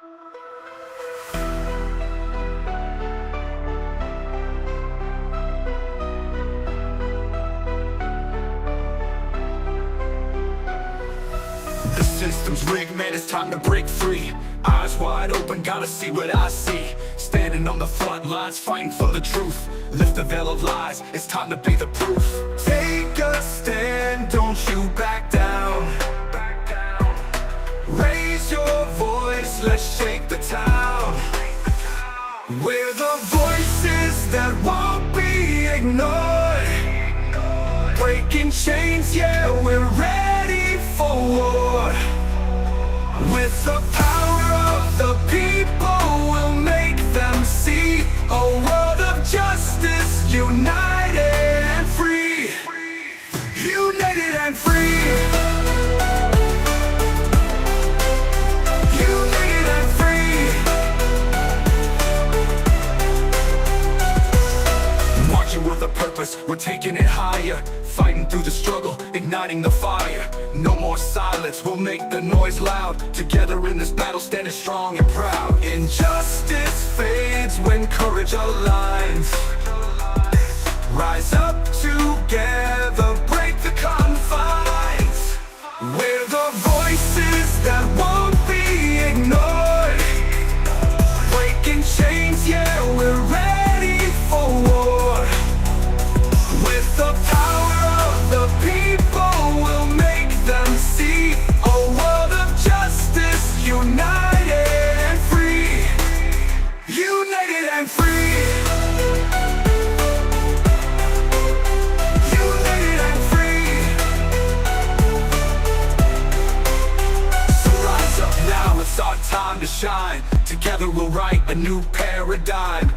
The system's rigged, man, it's time to break free. Eyes wide open, gotta see what I see. Standing on the front lines, fighting for the truth. Lift the veil of lies, it's time to be the proof. Take a stand, don't you back down. Raise your voice, let's shake the town. We're the voices that won't be ignored. Breaking chains, yeah, we're ready for war. With the power of the people, we'll make them see a world of justice, united and free. United and free. United and free. Marching with a purpose, we're taking it higher. Fighting through the struggle, igniting the fire. No more silence, we'll make the noise loud. Together in this battle, standing strong and proud. Injustice fades when courage aligns. Rise up together, break the confines. We're the voices that won't be ignored. Breaking chains, yeah, we're ready for war. With the power of the people, we'll make them see a world of justice, united and free. United and free. United and free. So rise up now, it's our time to shine. Together we'll write a new paradigm.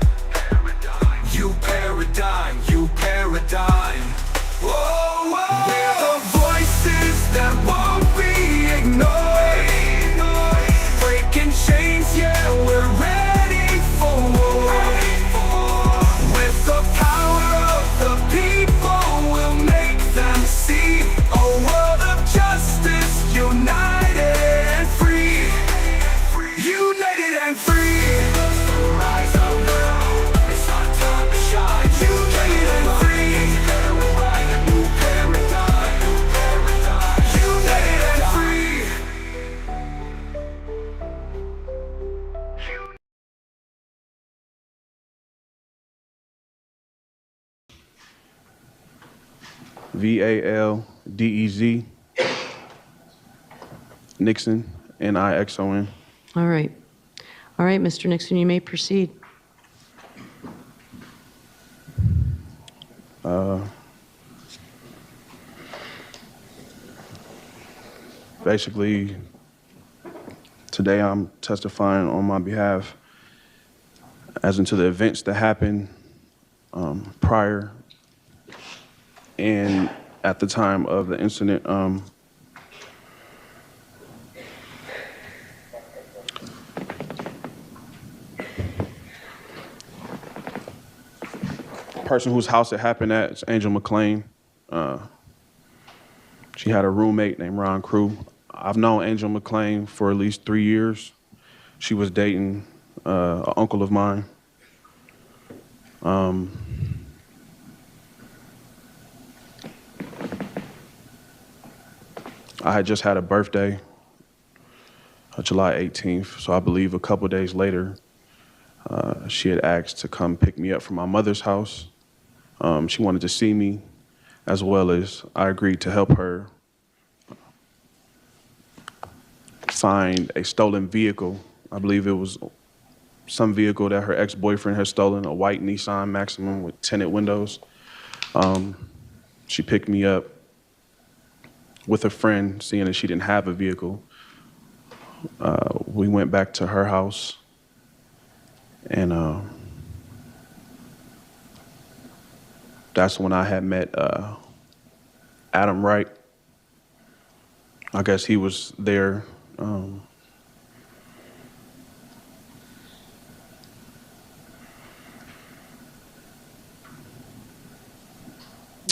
You paradigm, you paradigm. Whoa, whoa. We're the voices that won't be ignored. Breaking chains, yeah, we're ready for war. With the power of the people, we'll make them see a world of justice, united and free. United and free. Rise up now, it's our time to shine. United and free. We'll write a new paradigm, new paradigm. United and free. VALDEZ, Nixon, NIXON. All right. All right, Mr. Nixon, you may proceed. Basically, today I'm testifying on my behalf as into the events that happened prior and at the time of the incident. Person whose house it happened at is Angel McClain. She had a roommate named Ron Crew. I've known Angel McClain for at least 3 years. She was dating an uncle of mine. I had just had a birthday, July 18th, so I believe a couple days later, she had asked to come pick me up from my mother's house. She wanted to see me, as well as I agreed to help her find a stolen vehicle. I believe it was some vehicle that her ex-boyfriend had stolen, a white Nissan Maxima with tinted windows. She picked me up with a friend, seeing that she didn't have a vehicle. We went back to her house, and that's when I had met Adam Wright. I guess he was there.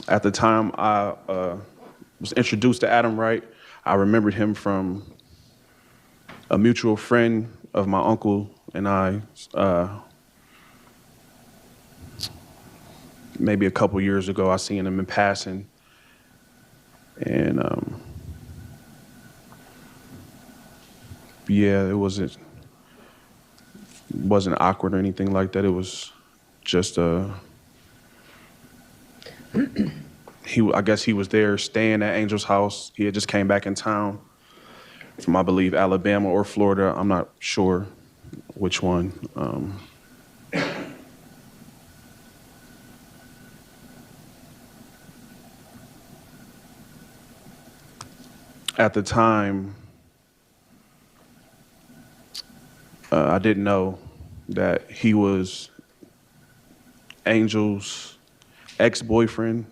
At the time I was introduced to Adam Wright, I remembered him from a mutual friend of my uncle and I, maybe a couple years ago. I seen him in passing, and yeah, it wasn't awkward or anything like that. It was just I guess he was there staying at Angel's house. He had just came back in town from, I believe, Alabama or Florida. I'm not sure which one. At the time, I didn't know that he was Angel's ex-boyfriend.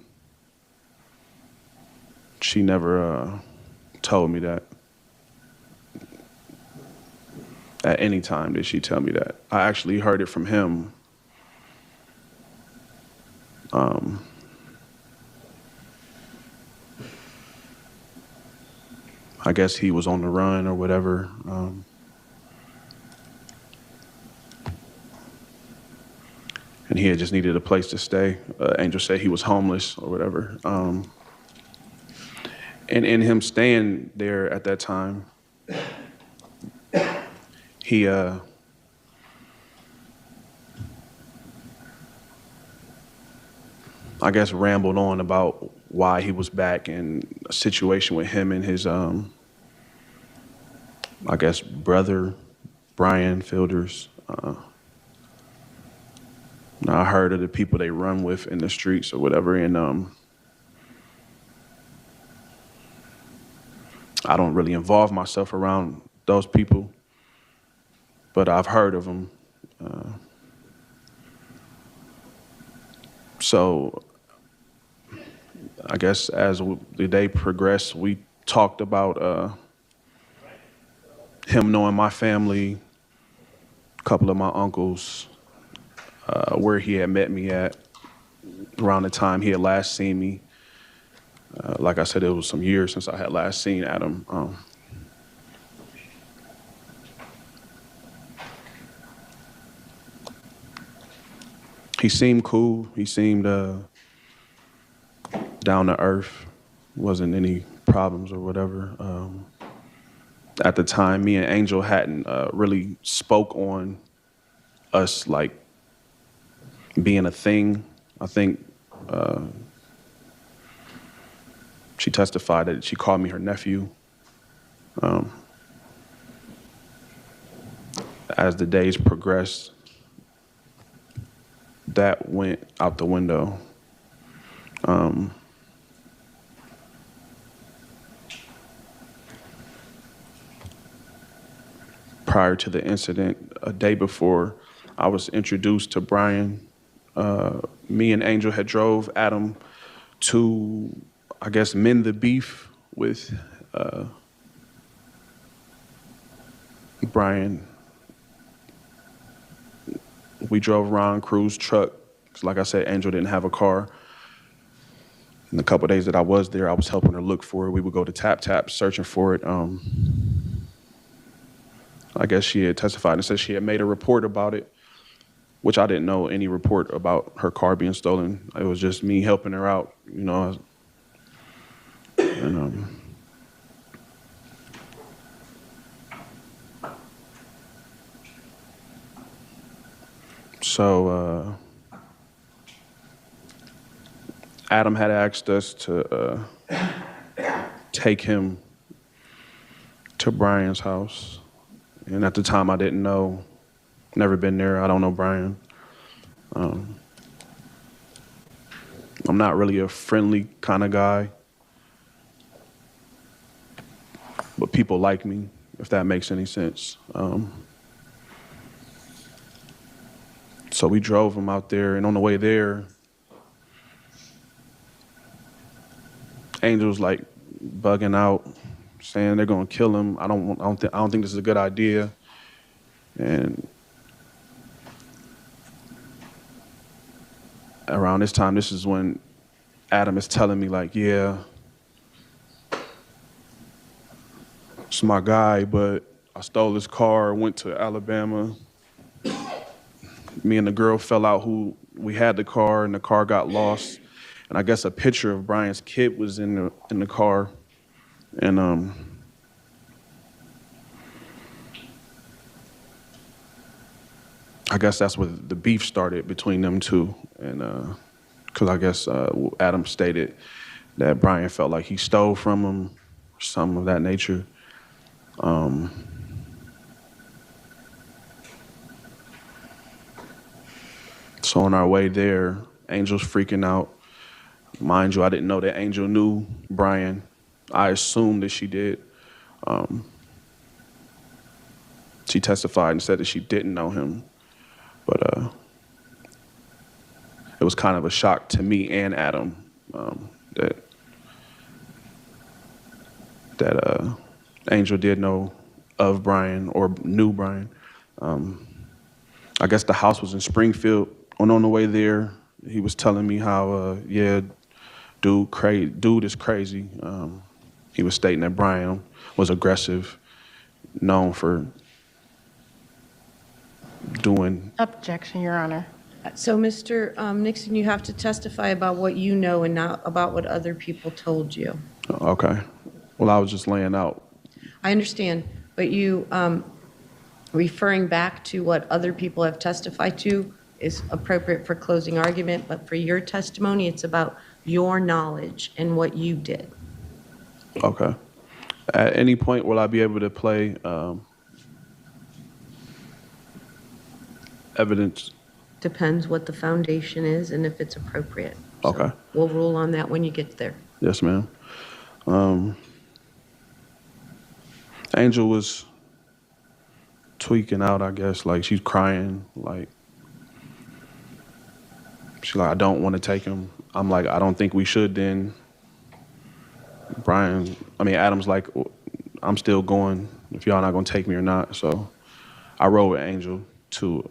She never told me that. At any time did she tell me that. I actually heard it from him. I guess he was on the run or whatever. And he had just needed a place to stay. Angel said he was homeless or whatever. And in him staying there at that time, he I guess rambled on about why he was back and a situation with him and his I guess brother, Brian Fielders. I heard of the people they run with in the streets or whatever, and I don't really involve myself around those people, but I've heard of them. So I guess as the day progressed, we talked about him knowing my family, a couple of my uncles, where he had met me at around the time he had last seen me. Like I said, it was some years since I had last seen Adam. He seemed cool. He seemed down to earth. Wasn't any problems or whatever. At the time, me and Angel hadn't really spoke on us like being a thing. I think she testified that she called me her nephew. As the days progressed, that went out the window. Prior to the incident, a day before I was introduced to Brian, me and Angel had drove Adam to, I guess, mend the beef with Brian. We drove Ron Cruz's truck. 'Cause like I said, Angel didn't have a car. In the couple of days that I was there, I was helping her look for it. We would go to Tap Tap searching for it. I guess she had testified and said she had made a report about it, which I didn't know any report about her car being stolen. It was just me helping her out, you know. And so Adam had asked us to take him to Brian's house. And at the time, I didn't know, never been there. I don't know Brian. I'm not really a friendly kind of guy, but people like me, if that makes any sense. So we drove him out there, and on the way there, Angel's like bugging out, saying they're gonna kill him. I don't think this is a good idea. And around this time, this is when Adam is telling me like, yeah, it's my guy, but I stole his car, went to Alabama. Me and the girl fell out who we had the car, and the car got lost. And I guess a picture of Brian's kid was in the car. And I guess that's where the beef started between them two. And because I guess Adam stated that Brian felt like he stole from him, or something of that nature. So on our way there, Angel's freaking out. Mind you, I didn't know that Angel knew Brian. I assumed that she did. She testified and said that she didn't know him. But it was kind of a shock to me and Adam that Angel did know of Brian or knew Brian. I guess the house was in Springfield. On the way there, he was telling me how, dude is crazy. He was stating that Brian was aggressive, known for doing. Objection, Your Honor. So, Mr. Nixon, you have to testify about what you know and not about what other people told you. Okay. Well, I was just laying out. I understand, but you referring back to what other people have testified to is appropriate for closing argument, but for your testimony, it's about your knowledge and what you did. Okay. At any point, will I be able to play evidence? Depends what the foundation is and if it's appropriate. So Okay. we'll rule on that when you get there. Yes, ma'am. Angel was tweaking out, I guess. Like, she's crying. Like, she's like, I don't want to take him. I'm like, I don't think we should then. Adam's like, I'm still going if y'all not going to take me or not. So I rode with Angel to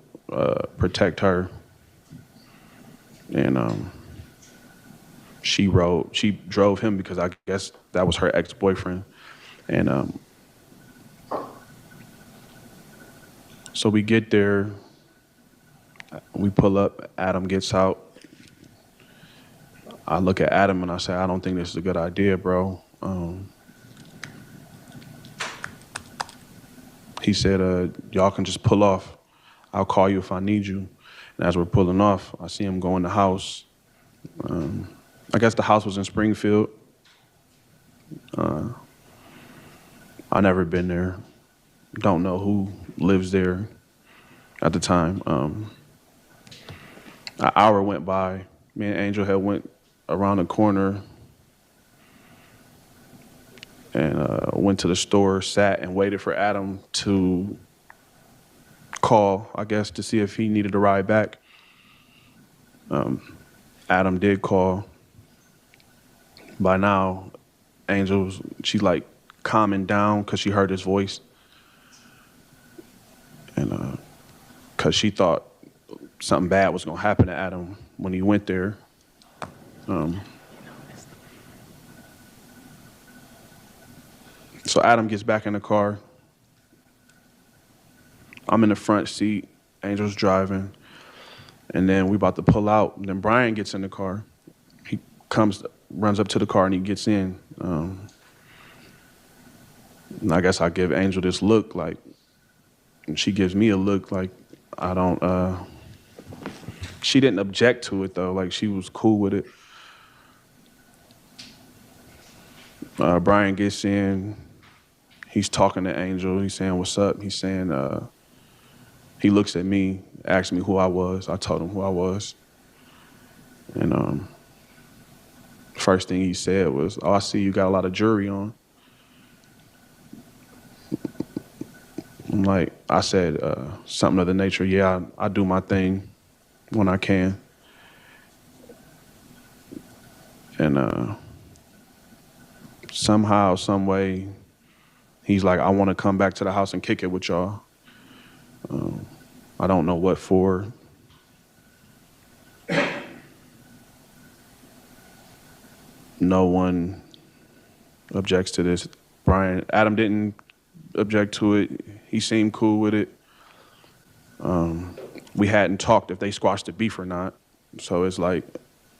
protect her. And she drove him because I guess that was her ex-boyfriend. And so we get there, we pull up, Adam gets out. I look at Adam and I say, I don't think this is a good idea, bro. He said, y'all can just pull off. I'll call you if I need you. And as we're pulling off, I see him go in the house. I guess the house was in Springfield. I never been there. Don't know who lives there at the time. An hour went by. Me and Angel had went around the corner and went to the store, sat and waited for Adam to call, I guess, to see if he needed a ride back. Adam did call. By now, she's like calming down because she heard his voice. And because she thought something bad was going to happen to Adam when he went there. So Adam gets back in the car. I'm in the front seat. Angel's driving. And then we about to pull out. And then Brian gets in the car. He runs up to the car and he gets in. And I guess I give Angel this look like, and she gives me a look like I don't, she didn't object to it though. Like, she was cool with it. Brian gets in. He's talking to Angel. He's saying, what's up? He's saying, he looks at me, asked me who I was. I told him who I was. And first thing he said was, oh, I see you got a lot of jewelry on. I'm like, I said something of the nature, yeah, I do my thing when I can. And somehow, some way, he's like, I want to come back to the house and kick it with y'all. I don't know what for. No one objects to this. Adam didn't object to it. He seemed cool with it. We hadn't talked if they squashed the beef or not. So it's like,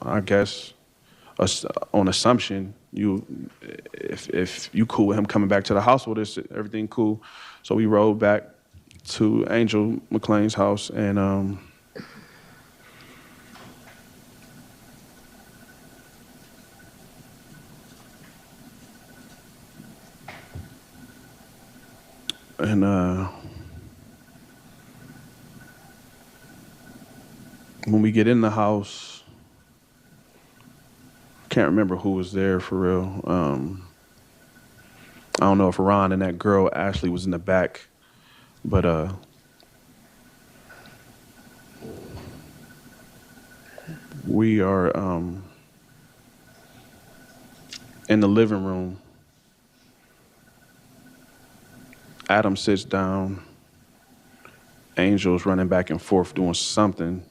I guess, on assumption, if you cool with him coming back to the house with us, everything cool. So we rode back to Angel McClain's house, and when we get in the house, can't remember who was there for real. I don't know if Ron and that girl Ashley was in the back, but we are in the living room. Adam sits down. Angel's running back and forth doing something.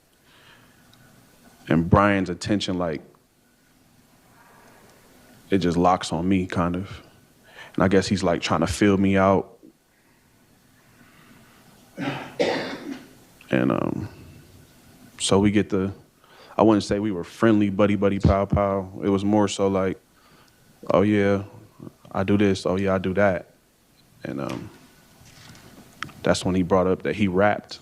And Brian's attention, like, it just locks on me, kind of. And I guess he's, like, trying to feel me out. And so we get I wouldn't say we were friendly, buddy, pow, pow. It was more so like, oh, yeah, I do this. Oh, yeah, I do that. And that's when he brought up that he rapped,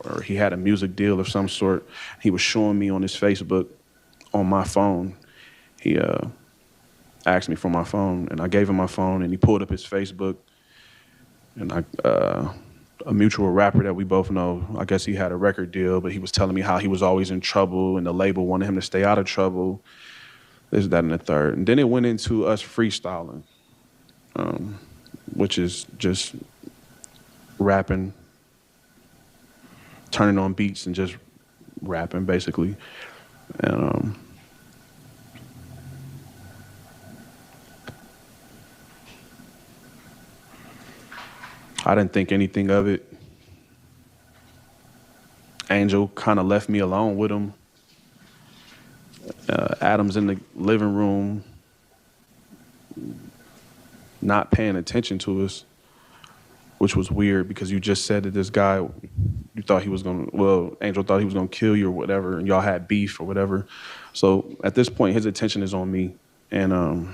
or he had a music deal of some sort. He was showing me on his Facebook on my phone. He asked me for my phone, and I gave him my phone, and he pulled up his Facebook. And a mutual rapper that we both know, I guess he had a record deal, but he was telling me how he was always in trouble, and the label wanted him to stay out of trouble, this, that, and the third. And then it went into us freestyling, which is just rapping, turning on beats and just rapping, basically. And I didn't think anything of it. Angel kind of left me alone with him. Adam's in the living room, not paying attention to us, which was weird because you just said that this guy, you thought he was Angel thought he was gonna kill you or whatever, and y'all had beef or whatever. So at this point, his attention is on me. And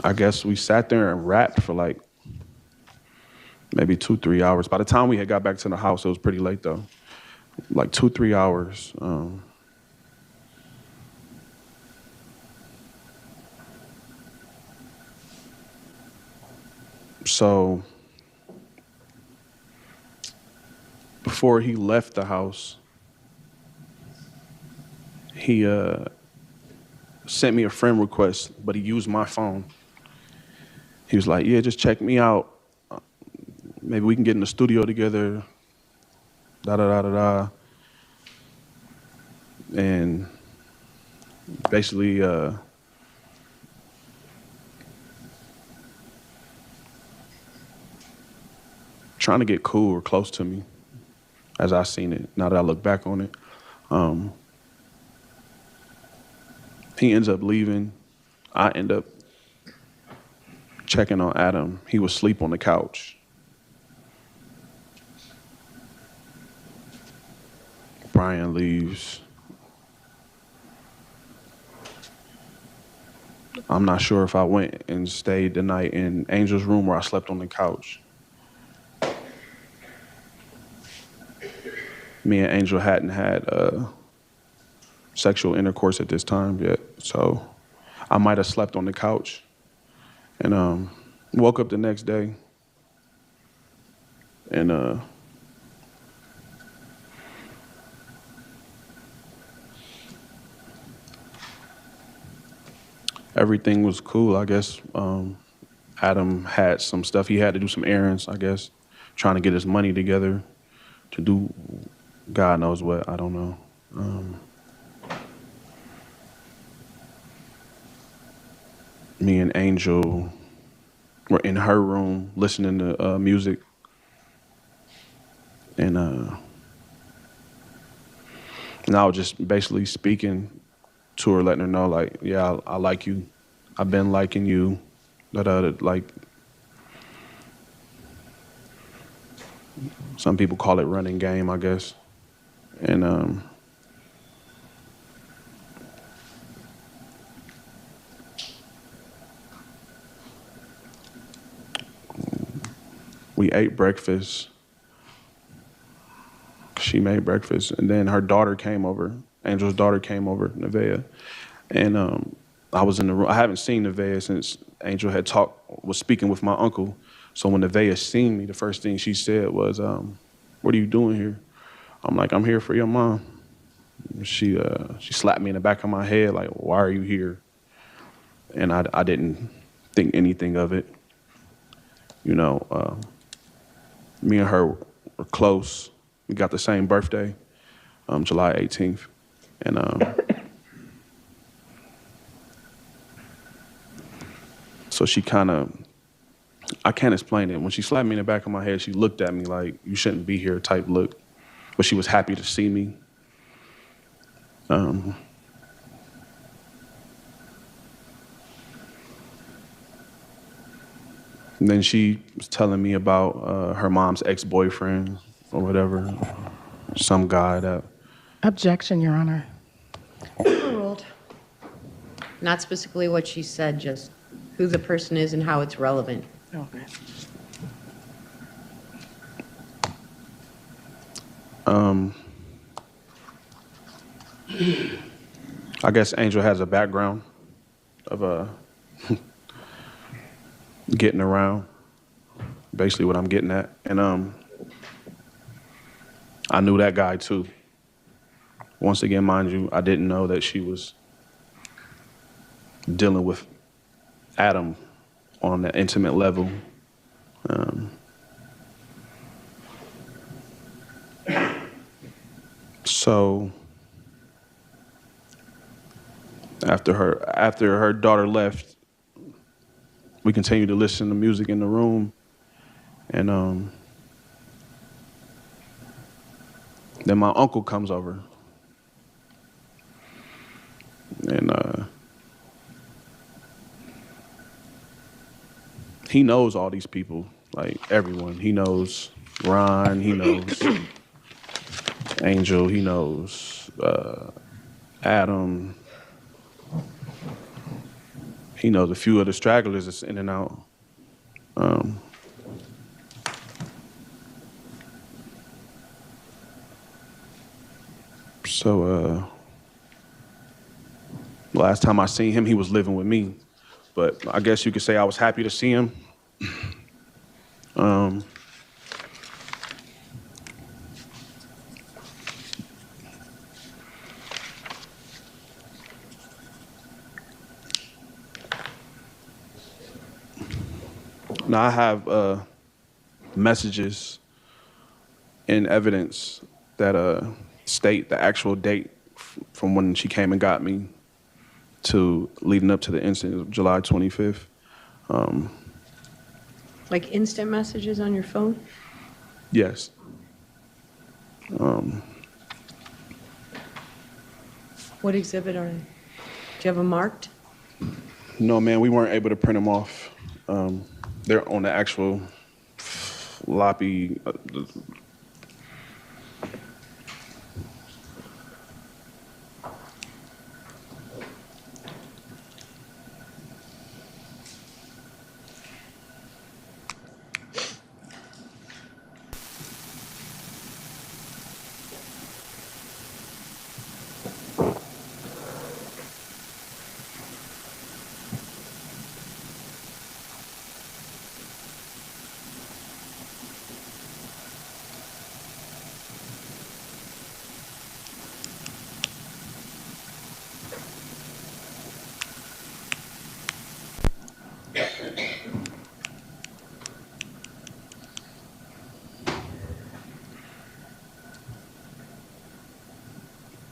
I guess we sat there and rapped for like maybe 2-3 hours. By the time we had got back to the house, it was pretty late though. Like 2-3 hours. So before he left the house, he sent me a friend request, but he used my phone. He was like, yeah, just check me out. Maybe we can get in the studio together. Da-da-da-da-da. And basically, trying to get cool or close to me, as I seen it, now that I look back on it. He ends up leaving. I end up checking on Adam. He was asleep on the couch. Brian leaves. I'm not sure if I went and stayed the night in Angel's room or I slept on the couch. Me and Angel hadn't had sexual intercourse at this time yet, so I might have slept on the couch. And woke up the next day, and everything was cool, I guess. Adam had some stuff. He had to do some errands, I guess, trying to get his money together to do God knows what, I don't know. Me and Angel were in her room listening to music, and And I was just basically speaking to her, letting her know, like, yeah, I like you. I've been liking you. Like, some people call it running game, I guess. And we ate breakfast. She made breakfast, and then her daughter came over. Angel's daughter came over, Nevaeh, and I was in the room. I haven't seen Nevaeh since Angel was speaking with my uncle. So when Nevaeh seen me, the first thing she said was, "What are you doing here?" I'm like, "I'm here for your mom." She slapped me in the back of my head, like, "Why are you here?" And I didn't think anything of it. You know, me and her were close. We got the same birthday, July 18th. And so she I can't explain it. When she slapped me in the back of my head, she looked at me like, "You shouldn't be here," type look. But she was happy to see me. And then she was telling me about her mom's ex-boyfriend or whatever, some guy that... Objection, Your Honor. Overruled. Not specifically what she said, just who the person is and how it's relevant. Okay. I guess Angel has a background of getting around, basically what I'm getting at. And I knew that guy too. Once again, mind you, I didn't know that she was dealing with Adam on an intimate level. So after her daughter left, we continued to listen to music in the room, and then my uncle comes over, and he knows all these people, like everyone. He knows Ron, he knows Angel, he knows Adam. He knows a few of the stragglers that's in and out. So last time I seen him, he was living with me. But I guess you could say I was happy to see him. Now I have messages and evidence that state the actual date from when she came and got me to leading up to the incident of July 25th. Like instant messages on your phone? Yes. What exhibit are they? Do you have them marked? No, man, we weren't able to print them off. They're on the actual floppy.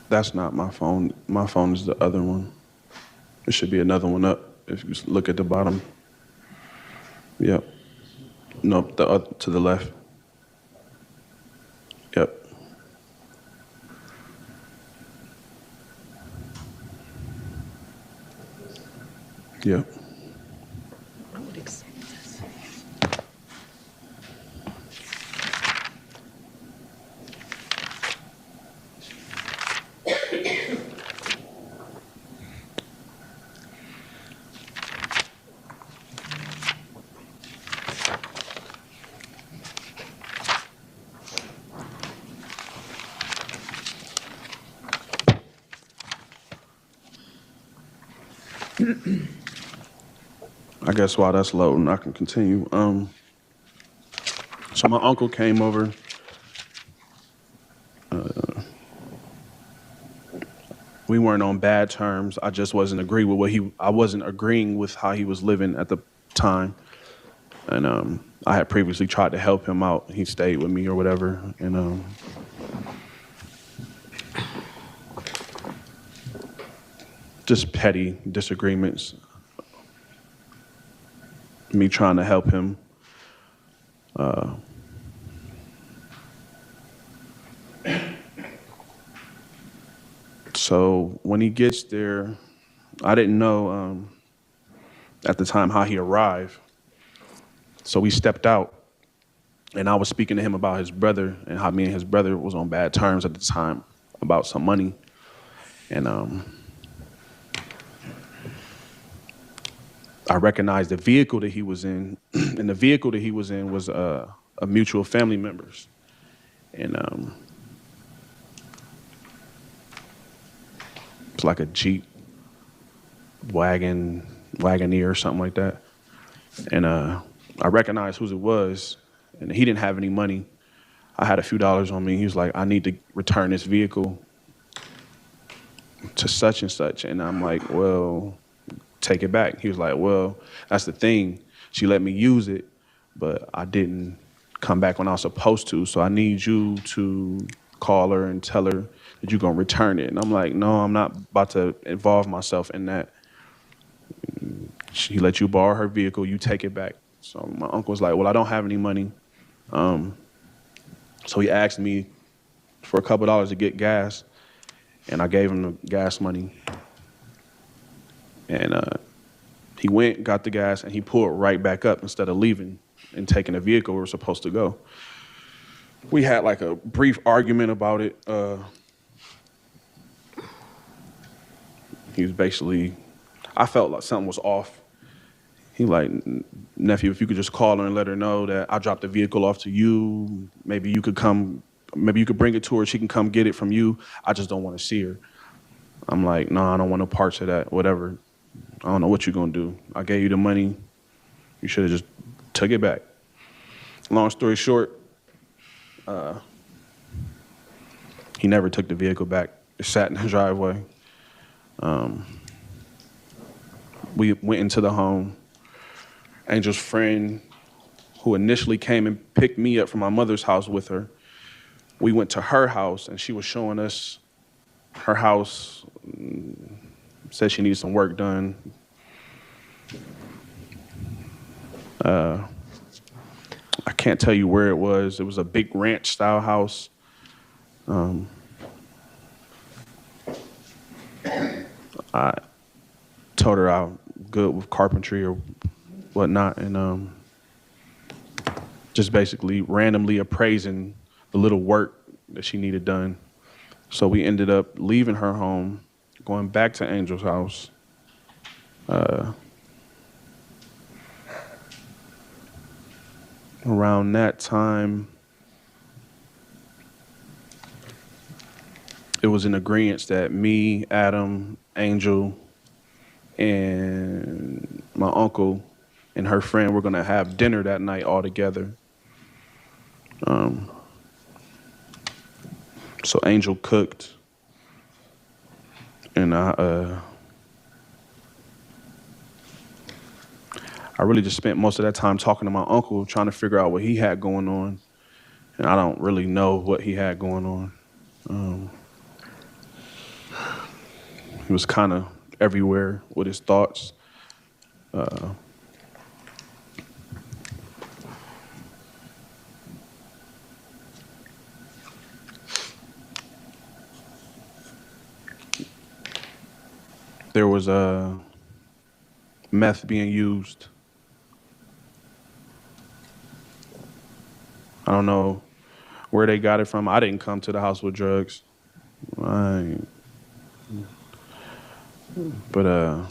That's not my phone. My phone is the other one. There should be another one up if you just look at the bottom. Yep. Nope, to the left. Yep. Yep. I would accept this. I guess while that's loading, I can continue. So my uncle came over. We weren't on bad terms. I just wasn't agreeing with I wasn't agreeing with how he was living at the time. And I had previously tried to help him out. He stayed with me or whatever. And just petty disagreements. Me trying to help him. So when he gets there, I didn't know at the time how he arrived. So we stepped out, and I was speaking to him about his brother and how me and his brother was on bad terms at the time about some money. And I recognized the vehicle that he was in, and the vehicle that he was in was a mutual family member's. And it's like a Jeep Wagoneer or something like that. And I recognized whose it was, and he didn't have any money. I had a few dollars on me. He was like, I need to return this vehicle to such and such. And I'm like, well, take it back. He was like, well, that's the thing. She let me use it, but I didn't come back when I was supposed to. So I need you to call her and tell her that you're going to return it. And I'm like, no, I'm not about to involve myself in that. She let you borrow her vehicle, you take it back. So my uncle was like, well, I don't have any money. So he asked me for a couple dollars to get gas, and I gave him the gas money. And he went, got the gas, and he pulled right back up instead of leaving and taking the vehicle we were supposed to go. We had like a brief argument about it. He was basically, I felt like something was off. He like, nephew, if you could just call her and let her know that I dropped the vehicle off to you, maybe you could bring it to her, she can come get it from you. I just don't want to see her. I'm like, no, I don't want no parts of that, whatever. I don't know what you're going to do. I gave you the money. You should have just took it back. Long story short, he never took the vehicle back. It sat in the driveway. We went into the home. Angel's friend, who initially came and picked me up from my mother's house with her, we went to her house, and she was showing us her house, said she needed some work done. I can't tell you where it was. It was a big ranch-style house. I told her I'm good with carpentry or whatnot, and just basically randomly appraising the little work that she needed done. So we ended up leaving her home, going back to Angel's house. Around that time, it was an agreement that me, Adam, Angel, and my uncle and her friend were gonna have dinner that night all together. So Angel cooked, and I really just spent most of that time talking to my uncle, trying to figure out what he had going on, and I don't really know what he had going on. He was kind of everywhere with his thoughts. There was meth being used. I don't know where they got it from. I didn't come to the house with drugs. But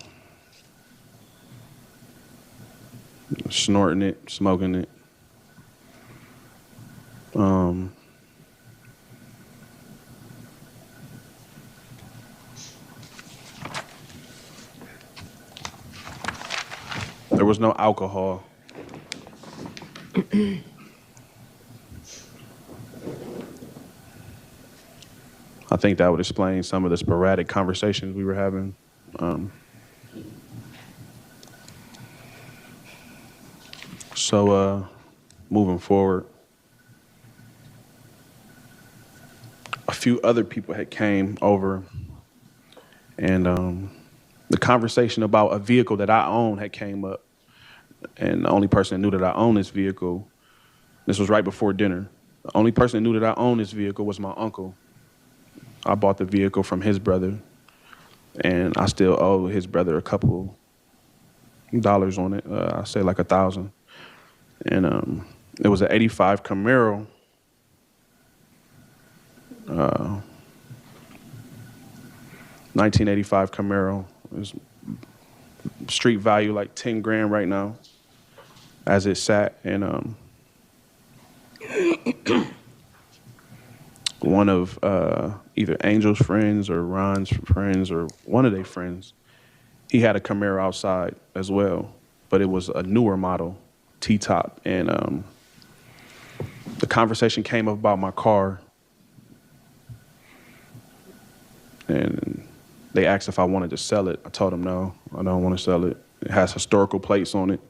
snorting it, smoking it. There was no alcohol. I think that would explain some of the sporadic conversations we were having. So moving forward, a few other people had came over, and the conversation about a vehicle that I own had came up. And the only person that knew that I owned this vehicle, this was right before dinner. The only person that knew that I owned this vehicle was my uncle. I bought the vehicle from his brother, and I still owe his brother a couple dollars on it. I say like $1,000. And it was an '85 Camaro. 1985 Camaro. It was street value like 10 grand right now as it sat. And one of either Angel's friends or Ron's friends or one of their friends, he had a Camaro outside as well, but it was a newer model, T-top. And the conversation came up about my car, and they asked if I wanted to sell it. I told them no, I don't want to sell it. It has historical plates on it.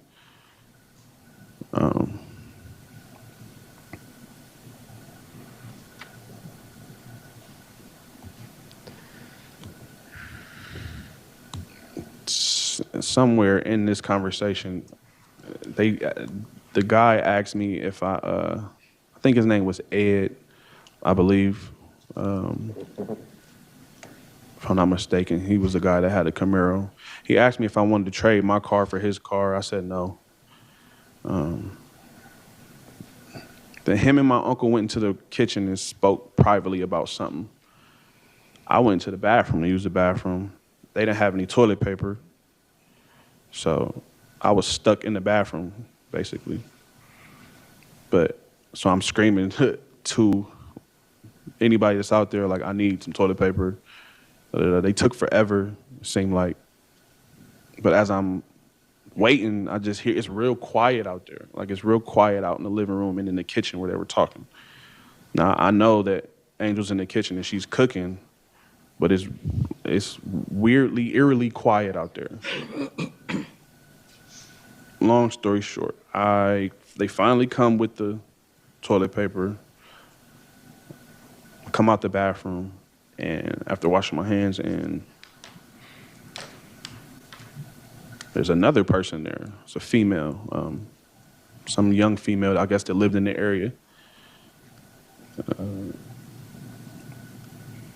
Somewhere in this conversation, the guy asked me if I think his name was Ed, I believe. If I'm not mistaken, he was the guy that had a Camaro. He asked me if I wanted to trade my car for his car. I said no. Then him and my uncle went into the kitchen and spoke privately about something. I went into the bathroom to use the bathroom. They didn't have any toilet paper. So I was stuck in the bathroom, basically. So I'm screaming to anybody that's out there, like, I need some toilet paper. They took forever, it seemed like. But as I'm waiting, I just hear it's real quiet out there. Like, it's real quiet out in the living room and in the kitchen where they were talking. Now, I know that Angel's in the kitchen and she's cooking, but it's weirdly, eerily quiet out there. Long story short, they finally come with the toilet paper. I come out the bathroom, and after washing my hands, and there's another person there. It's a female, some young female, I guess, that lived in the area.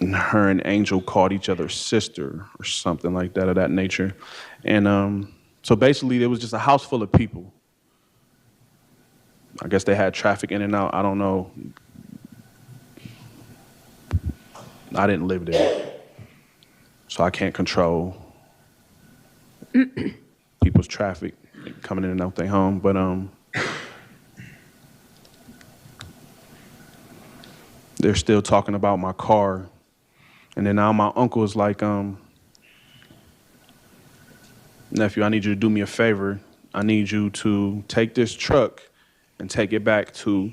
And her and Angel called each other sister or something like that, of that nature. And so basically, there was just a house full of people. I guess they had traffic in and out. I don't know. I didn't live there, so I can't control people's traffic coming in and out their home. But they're still talking about my car. And then now my uncle is like, nephew, I need you to do me a favor. I need you to take this truck and take it back to,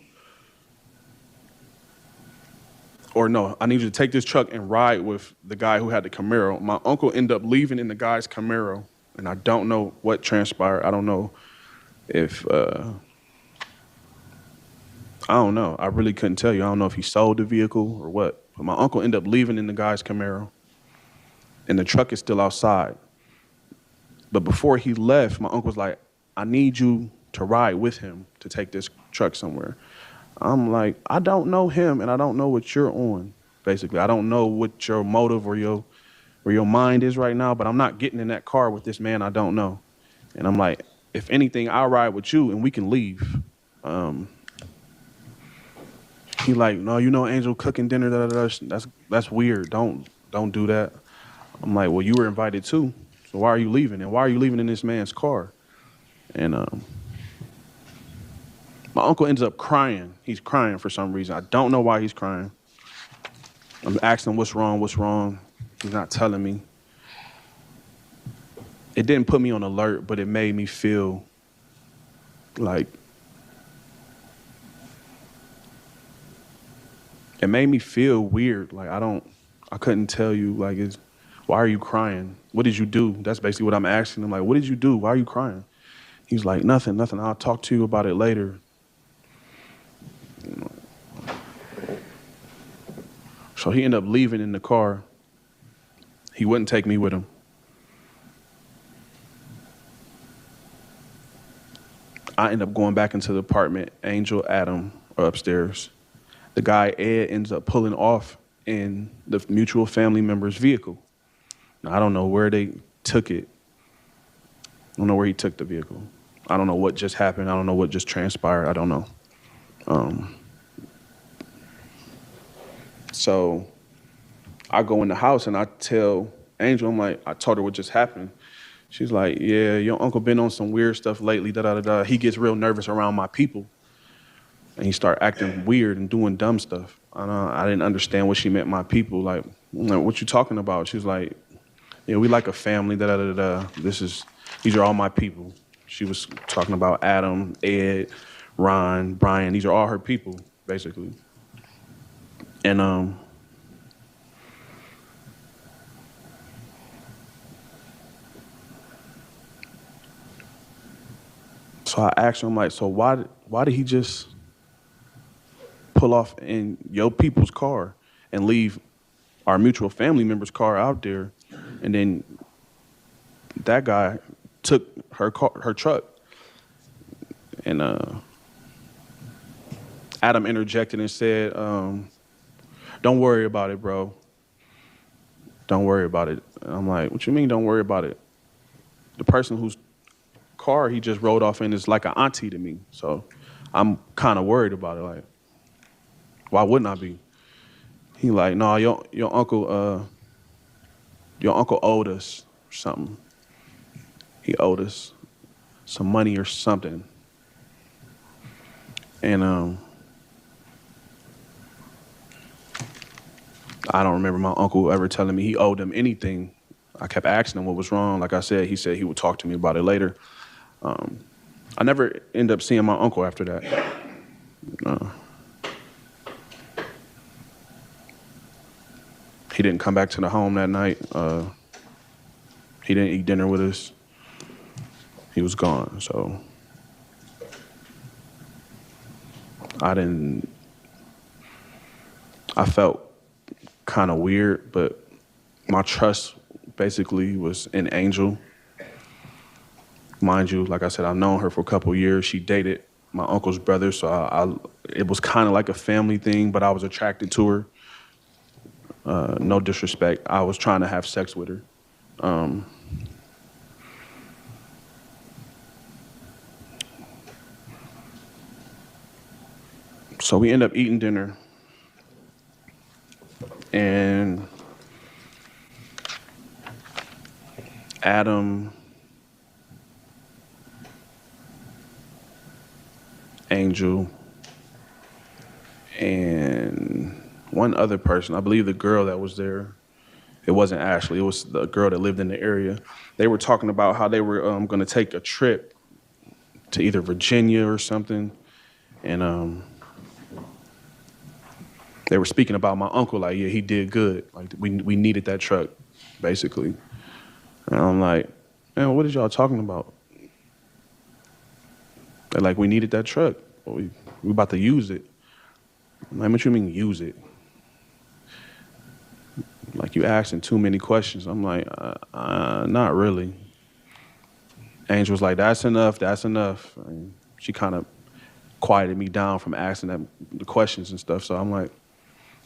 or no, I need you to take this truck and ride with the guy who had the Camaro. My uncle ended up leaving in the guy's Camaro, and I don't know what transpired. I don't know if, I don't know. I really couldn't tell you. I don't know if he sold the vehicle or what. But my uncle ended up leaving in the guy's Camaro, and the truck is still outside. But before he left, my uncle was like, I need you to ride with him to take this truck somewhere. I'm like, I don't know him, and I don't know what you're on, basically. I don't know what your motive or your mind is right now, but I'm not getting in that car with this man I don't know. And I'm like, if anything, I'll ride with you and we can leave. He like, no, you know, Angel cooking dinner, da, da, da. That's weird. Don't do that. I'm like, well, you were invited too. So why are you leaving? And why are you leaving in this man's car? And my uncle ends up crying. He's crying for some reason. I don't know why he's crying. I'm asking him, what's wrong? What's wrong? He's not telling me. It didn't put me on alert, but it made me feel like, it made me feel weird. Like, I couldn't tell you, like, why are you crying? What did you do? That's basically what I'm asking him. Like, what did you do? Why are you crying? He's like, nothing. I'll talk to you about it later. So he ended up leaving in the car. He wouldn't take me with him. I end up going back into the apartment. Angel, Adam are upstairs. The guy, Ed, ends up pulling off in the mutual family member's vehicle. Now, I don't know where they took it. I don't know where he took the vehicle. I don't know what just happened. I don't know what just transpired. I don't know. So I go in the house and I tell Angel, I'm like, I told her what just happened. She's like, yeah, your uncle been on some weird stuff lately, da-da-da-da. He gets real nervous around my people. And he started acting weird and doing dumb stuff. I didn't understand what she meant, my people. Like, what you talking about? She was like, yeah, we like a family, da-da-da-da. These are all my people. She was talking about Adam, Ed, Ron, Brian. These are all her people, basically. And so I asked her, I'm like, so why did he just pull off in your people's car and leave our mutual family member's car out there? And then that guy took her truck. And Adam interjected and said, don't worry about it, bro. Don't worry about it. And I'm like, what you mean don't worry about it? The person whose car he just rode off in is like an auntie to me. So I'm kind of worried about it. Like, why wouldn't I be? He like, no, your uncle owed us something. He owed us some money or something. And I don't remember my uncle ever telling me he owed him anything. I kept asking him what was wrong. Like I said, he said he would talk to me about it later. I never ended up seeing my uncle after that. He didn't come back to the home that night. He didn't eat dinner with us. He was gone, so I felt kind of weird, but my trust basically was in Angel. Mind you, like I said, I've known her for a couple of years. She dated my uncle's brother, so it was kind of like a family thing, but I was attracted to her. No disrespect. I was trying to have sex with her. So we end up eating dinner. And Adam, Angel, and one other person, I believe the girl that was there, it wasn't Ashley, it was the girl that lived in the area. They were talking about how they were going to take a trip to either Virginia or something. And they were speaking about my uncle, like, yeah, he did good. Like, we needed that truck, basically. And I'm like, man, what is y'all talking about? They're like, we needed that truck. We about to use it. I'm like, what you mean use it? Like, you asking too many questions. I'm like, not really. Angel was like, that's enough, that's enough. And she kind of quieted me down from asking the questions and stuff. So I'm like,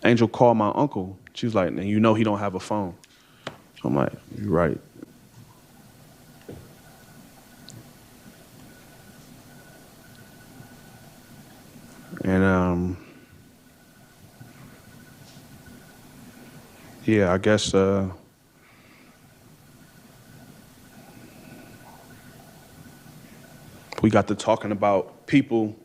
Angel called my uncle. She was like, and you know he don't have a phone. So I'm like, you're right. Yeah, I guess we got to talking about people,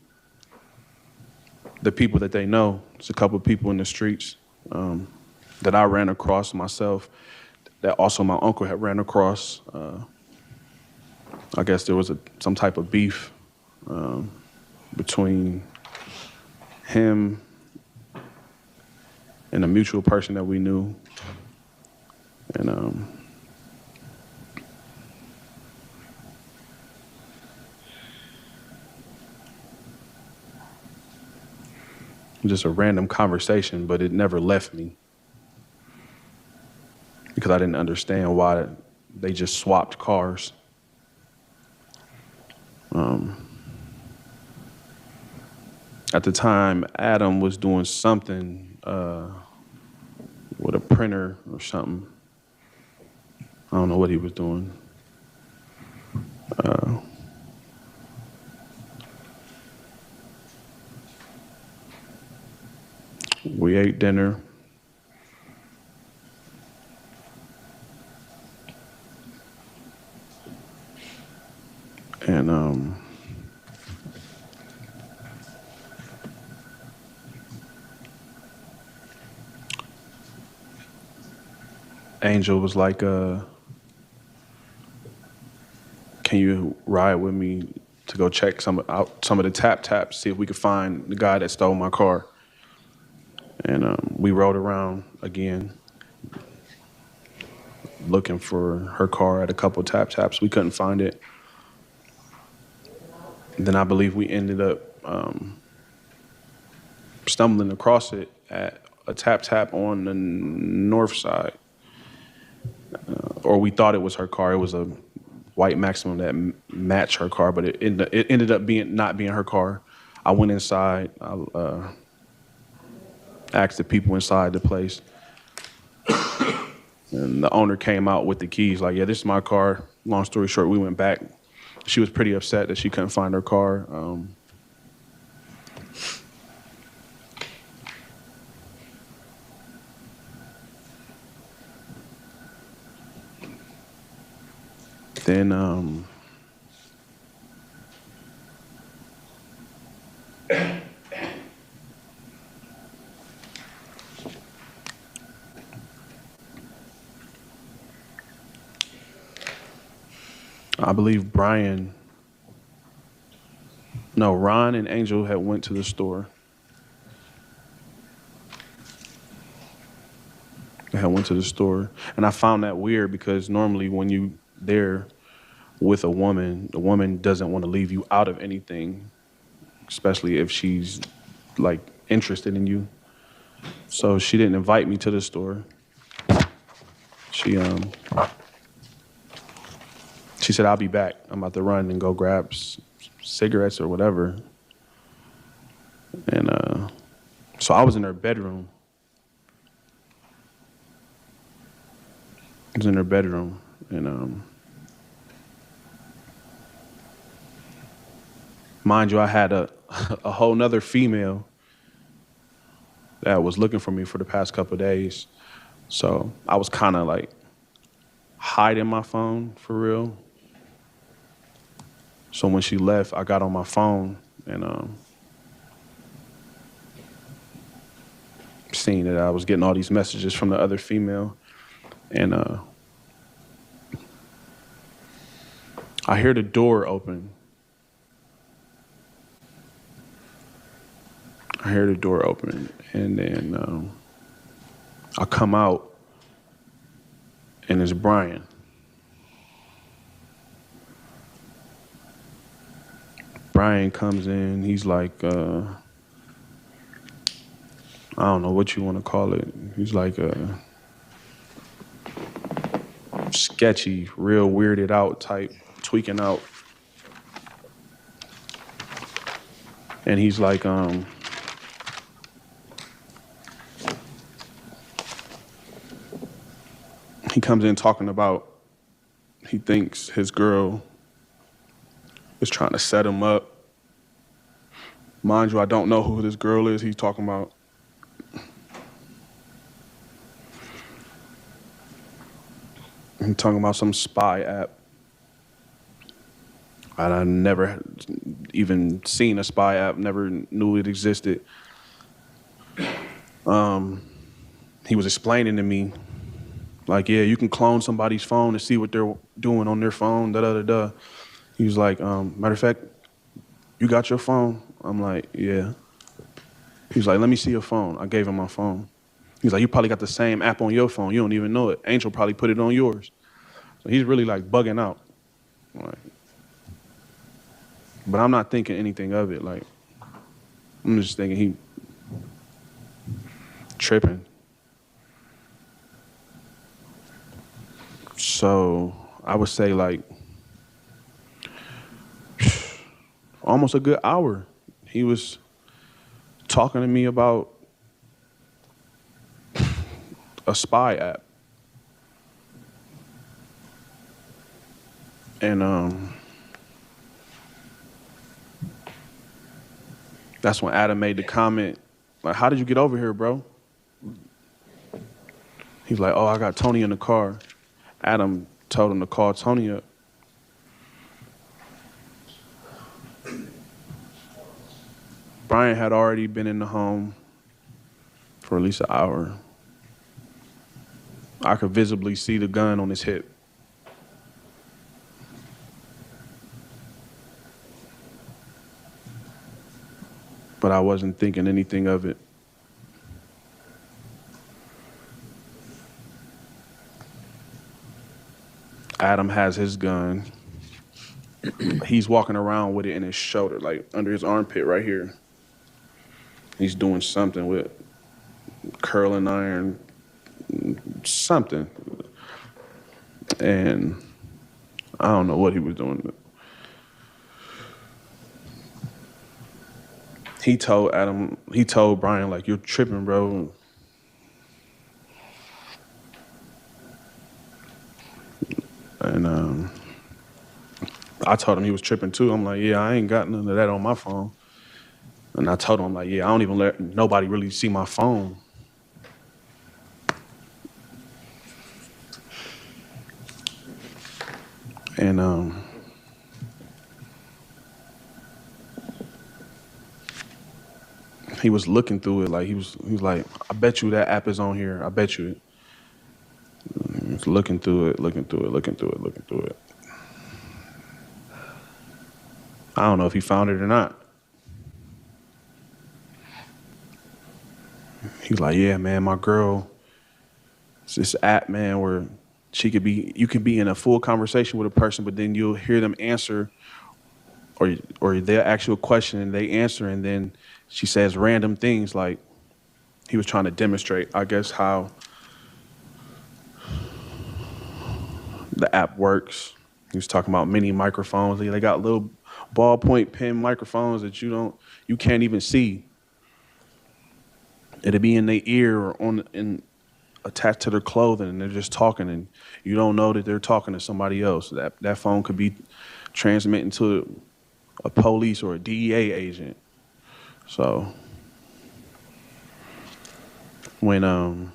the people that they know. It's a couple of people in the streets that I ran across myself, that also my uncle had ran across. I guess there was some type of beef between him and a mutual person that we knew. And just a random conversation, but it never left me because I didn't understand why they just swapped cars. At the time, Adam was doing something with a printer or something. I don't know what he was doing. We ate dinner. And Angel was like, can you ride with me to go check some of the taps, see if we could find the guy that stole my car? And we rode around again, looking for her car at a couple of taps. We couldn't find it. Then I believe we ended up stumbling across it at a tap on the north side. Or we thought it was her car. It was a white Maximum that matched her car, but it ended up not being her car. I went inside. I asked the people inside the place. And the owner came out with the keys, like, yeah, this is my car. Long story short, we went back. She was pretty upset that she couldn't find her car. Then I believe Ron and Angel had went to the store. They had went to the store. And I found that weird because normally when you there with a woman, the woman doesn't want to leave you out of anything, especially if she's like interested in you. So she didn't invite me to the store. She said, I'll be back. I'm about to run and go grab cigarettes or whatever. And so I was in her bedroom. And mind you, I had a whole nother female that was looking for me for the past couple of days. So I was kind of like hiding my phone for real. So when she left, I got on my phone and seeing that I was getting all these messages from the other female. And I hear the door open. And then I come out, and it's Brian. Brian comes in, he's like, I don't know what you want to call it. He's like sketchy, real weirded out type, tweaking out. And he's like, he comes in talking about he thinks his girl is trying to set him up. Mind you, I don't know who this girl is he's talking about. I'm talking about some spy app. And I never even seen a spy app, never knew it existed. He was explaining to me, like, yeah, you can clone somebody's phone to see what they're doing on their phone, da-da-da-da. He was like, matter of fact, you got your phone? I'm like, yeah. He was like, let me see your phone. I gave him my phone. He's like, you probably got the same app on your phone. You don't even know it. Angel probably put it on yours. So he's really like bugging out. Like, but I'm not thinking anything of it. Like, I'm just thinking he tripping. So I would say like almost a good hour. He was talking to me about a spy app. And that's when Adam made the comment, like, how did you get over here, bro? He's like, oh, I got Toni in the car. Adam told him to call Toni up. Brian had already been in the home for at least an hour. I could visibly see the gun on his hip. But I wasn't thinking anything of it. Adam has his gun. He's walking around with it in his shoulder, like under his armpit right here. He's doing something with curling iron, something. And I don't know what he was doing. He told Brian, like, you're tripping, bro. And I told him he was tripping too. I'm like, yeah, I ain't got none of that on my phone. And I told him, like, yeah, I don't even let nobody really see my phone. And he was looking through it, like he was like, I bet you that app is on here. I bet you it. He was looking through it. I don't know if he found it or not. He's like, yeah, man, my girl, it's this app, man, where you can be in a full conversation with a person, but then you'll hear them answer, or they'll ask you a question and they answer, and then she says random things. Like, he was trying to demonstrate, I guess, how the app works. He was talking about mini microphones. They got little ballpoint pen microphones that you can't even see. It'll be in their ear or attached to their clothing, and they're just talking, and you don't know that they're talking to somebody else. That phone could be transmitting to a police or a DEA agent. So when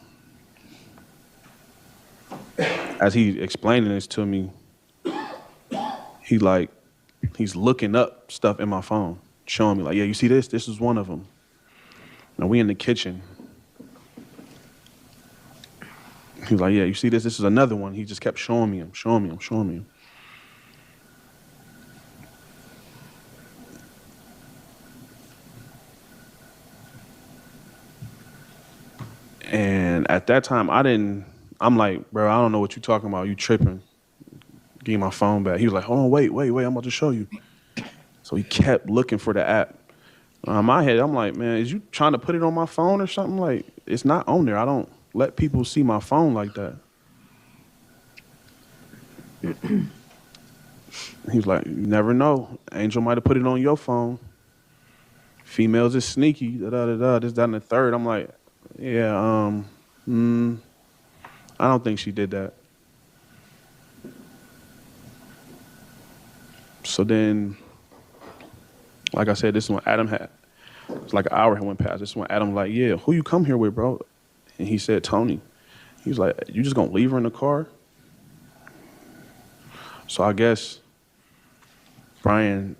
as he explaining this to me, he's looking up stuff in my phone, showing me, like, yeah, you see this? This is one of them. Now we in the kitchen. He was like, yeah, you see this? This is another one. He just kept showing me him. And at that time, I'm like, bro, I don't know what you're talking about. You tripping. Give me my phone back. He was like, hold on, wait, I'm about to show you. So he kept looking for the app. In my head, I'm like, man, is you trying to put it on my phone or something? Like, it's not on there. I don't let people see my phone like that. He was like, you never know. Angel might have put it on your phone. Females is sneaky, da-da-da-da, this, that, and the third. I'm like, yeah, I don't think she did that. So then, like I said, this is when Adam it's like an hour had went past. This is when Adam was like, yeah, who you come here with, bro? And he said, Toni. He was like, you just gonna leave her in the car? So I guess Brian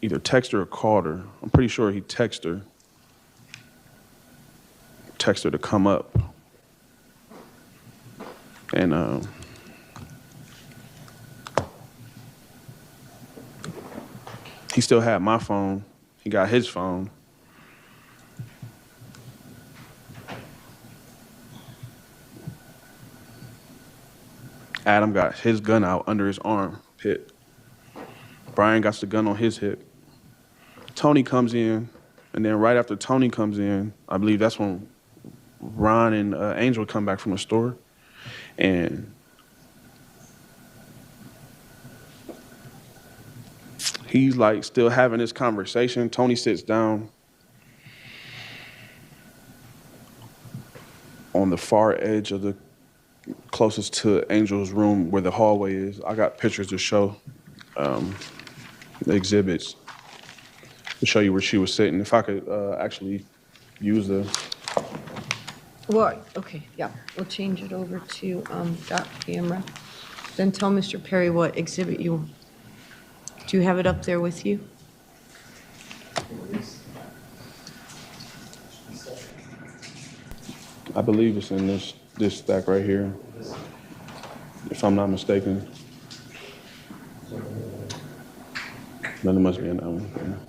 either texted her or called her. I'm pretty sure he texted her to come up. And he still had my phone. He got his phone. Adam got his gun out under his arm pit. Brian got the gun on his hip. Toni comes in, and then right after Toni comes in, I believe that's when Ron and Angel come back from the store. And he's like still having this conversation. Toni sits down on the far edge of the closest to Angel's room where the hallway is. I got pictures to show, the exhibits to show you where she was sitting. If I could actually use the. Well, okay, yeah, we'll change it over to dot camera. Then tell Mr. Perry what exhibit you, do you have it up there with you? I believe it's in this stack right here, if I'm not mistaken. Then it must be in that one.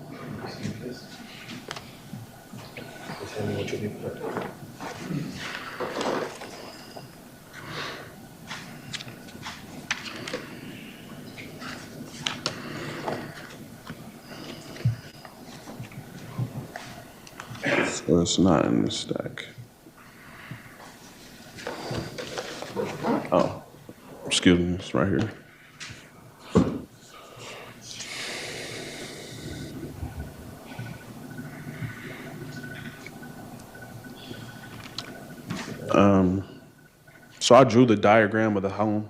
So it's not in the stack. Oh, excuse me, it's right here. So I drew the diagram of the home.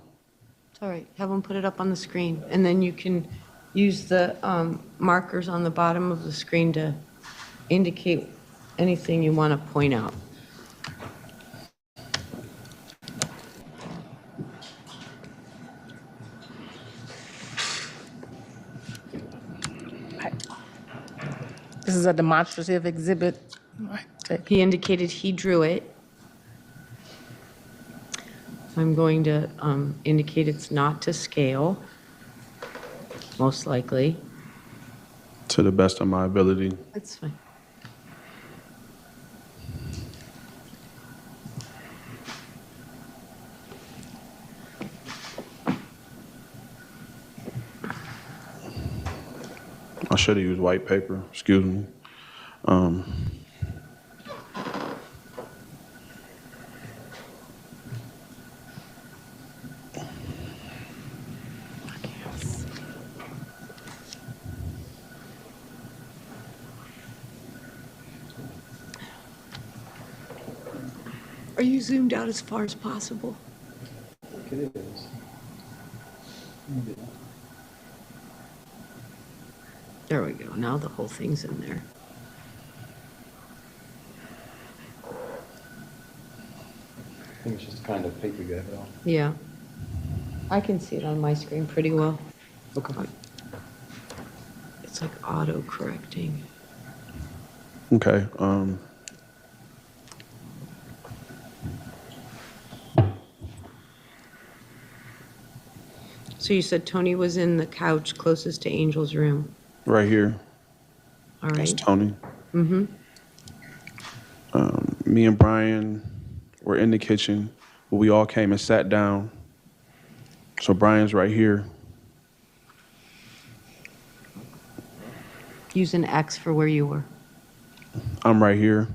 It's all right, have them put it up on the screen, and then you can use the markers on the bottom of the screen to indicate anything you want to point out. This is a demonstrative exhibit. He indicated he drew it. I'm going to indicate it's not to scale, most likely. To the best of my ability. That's fine. I should have used white paper, excuse me. Are you zoomed out as far as possible? It is. There we go. Now the whole thing's in there. I think it's just kind of paper gavel. Yeah. I can see it on my screen pretty well. Okay. It's like auto-correcting. Okay. So you said Toni was in the couch closest to Angel's room. Right here. All That's right. Toni. Mm-hmm. Me and Brian were in the kitchen, but we all came and sat down. So Brian's right here. Use an X for where you were. I'm right here.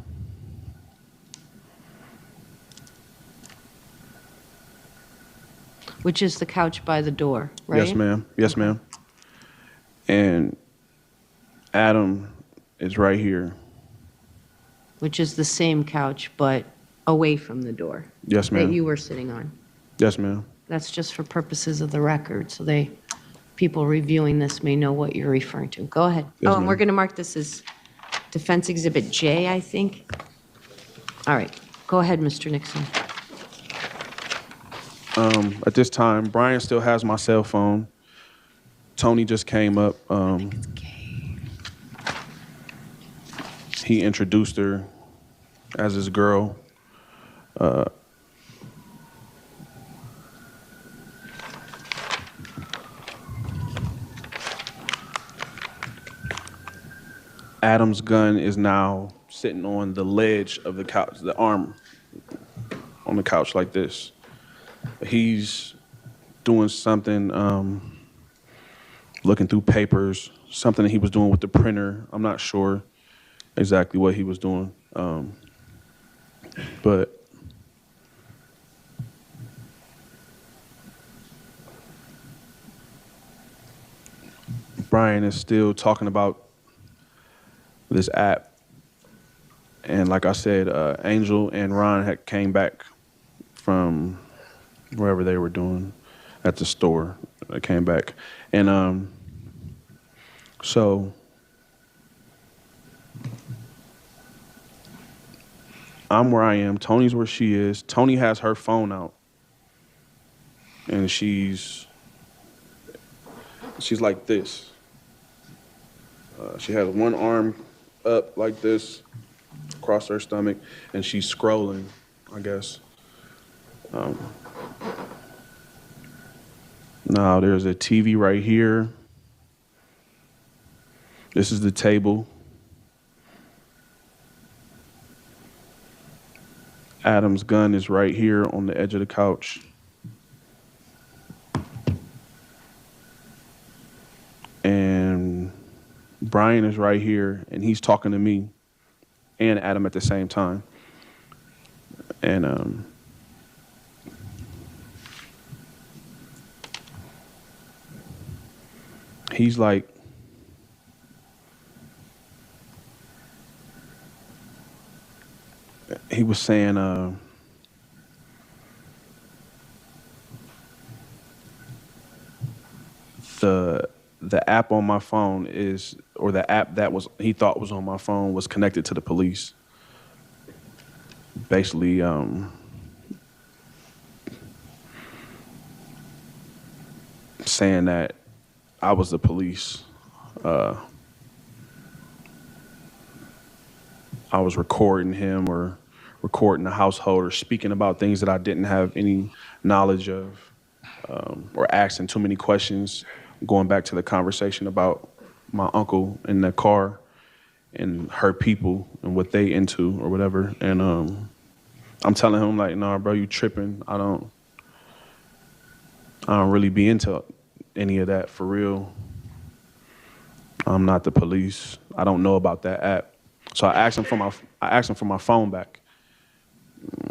Which is the couch by the door, right? Yes, ma'am. Yes, ma'am. And Adam is right here. Which is the same couch, but away from the door. Yes, That ma'am. you were sitting on. Yes, ma'am. That's just for purposes of the record, so people reviewing this may know what you're referring to. Go ahead. Yes, Oh, and we're ma'am. going to mark this as Defense Exhibit J, I think. All right, go ahead, Mr. Nixon. At this time, Brian still has my cell phone. Toni just came up. He introduced her as his girl. Adam's gun is now sitting on the ledge of the couch, the arm on the couch like this. He's doing something, looking through papers, something that he was doing with the printer. I'm not sure exactly what he was doing, but Brian is still talking about this app. And like I said, Angel and Ron had came back from wherever they were doing at the store. They came back. And so I'm where I am. Toni's where she is. Toni has her phone out. And she's like this. She has one arm up like this across her stomach, and she's scrolling, I guess. Now there's a TV right here. This is the table. Adam's gun is right here on the edge of the couch. And Brian is right here, and he's talking to me and Adam at the same time. And he's like, he was saying, the app on my phone is, or the app that was he thought was on my phone was connected to the police. Basically, saying that I was the police. I was recording him or recording the household or speaking about things that I didn't have any knowledge of, or asking too many questions, going back to the conversation about my uncle in the car and her people and what they into or whatever. And I'm telling him, like, nah, bro, you tripping. I don't really be into any of that for real. I'm not the police. I don't know about that app. So I asked him for my phone back.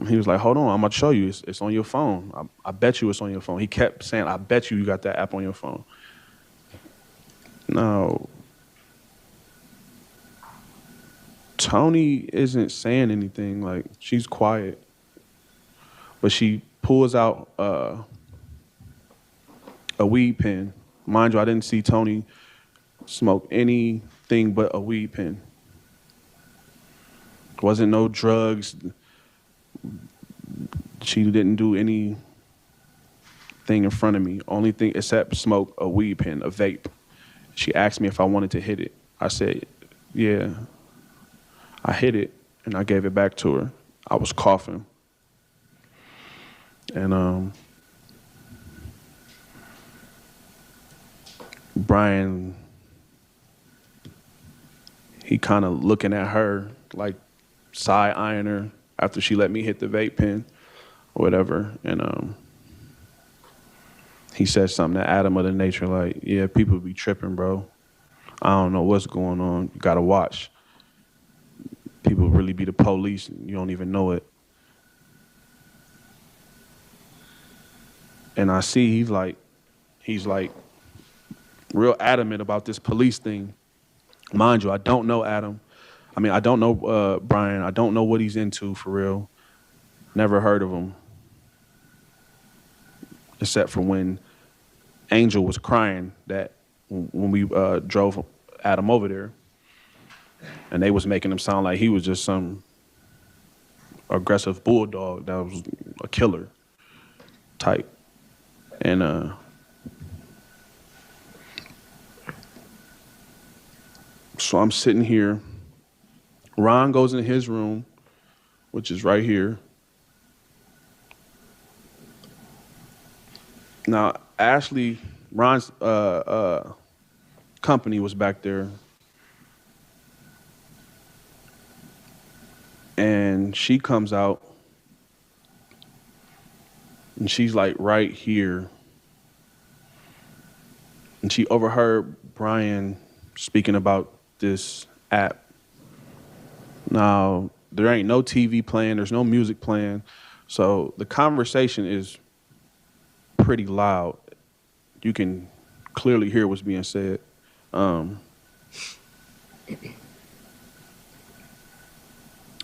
He was like, hold on, I'm gonna show you. It's on your phone. I bet you it's on your phone. He kept saying, I bet you got that app on your phone. No. Toni isn't saying anything. Like, she's quiet. But she pulls out a weed pen. Mind you, I didn't see Toni smoke anything but a weed pen. Wasn't no drugs. She didn't do anything in front of me. Only thing except smoke a weed pen, a vape. She asked me if I wanted to hit it. I said, yeah. I hit it, and I gave it back to her. I was coughing. And Brian, he kind of looking at her, like side-eyeing her after she let me hit the vape pen or whatever. And he said something to Adam of the nature like, yeah, people be tripping, bro. I don't know what's going on. You gotta watch. People really be the police and you don't even know it. And I see he's like real adamant about this police thing. Mind you, I don't know Adam. I mean, I don't know Brian. I don't know what he's into for real. Never heard of him. Except for when Angel was crying that when we drove Adam over there. And they was making him sound like he was just some aggressive bulldog that was a killer. type. And so I'm sitting here. Ron goes in his room, which is right here. Now, Ashley, Ron's company was back there. And she comes out, and she's like right here. And she overheard Brian speaking about this app. Now, there ain't no TV playing, there's no music playing, so the conversation is pretty loud. You can clearly hear what's being said.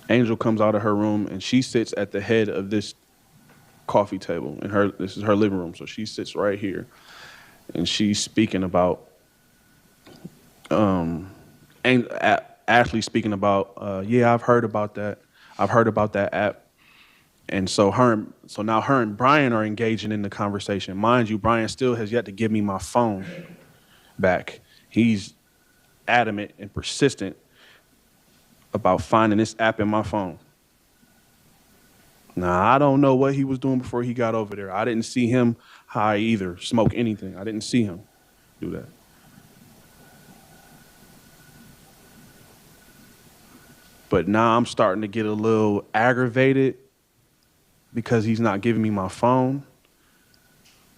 Angel comes out of her room, and she sits at the head of this coffee table. This is her living room, so she sits right here, and she's speaking about Ashley speaking about, yeah, I've heard about that. I've heard about that app. And so now her and Brian are engaging in the conversation. Mind you, Brian still has yet to give me my phone back. He's adamant and persistent about finding this app in my phone. Now, I don't know what he was doing before he got over there. I didn't see him high either, smoke anything. I didn't see him do that. But now I'm starting to get a little aggravated because he's not giving me my phone.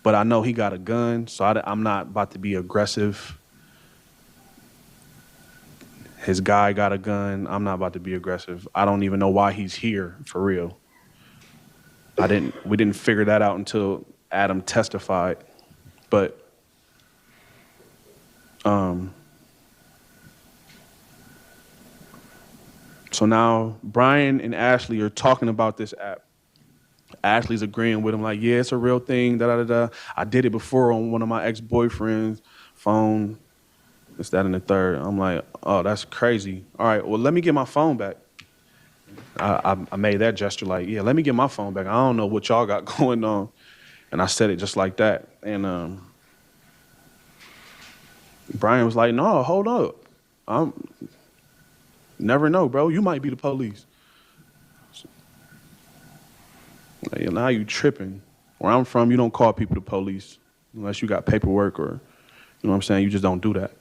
But I know he got a gun, so I'm not about to be aggressive. His guy got a gun. I'm not about to be aggressive. I don't even know why he's here, for real. We didn't figure that out until Adam testified. But so now Brian and Ashley are talking about this app. Ashley's agreeing with him, like, yeah, it's a real thing, da-da-da-da. I did it before on one of my ex-boyfriend's phone, this, that, and the third. I'm like, oh, that's crazy. All right, well, let me get my phone back. I made that gesture like, yeah, let me get my phone back. I don't know what y'all got going on. And I said it just like that. And Brian was like, no, hold up. Never know, bro. You might be the police. Like, now you tripping. Where I'm from, you don't call people the police unless you got paperwork or, you know what I'm saying? You just don't do that.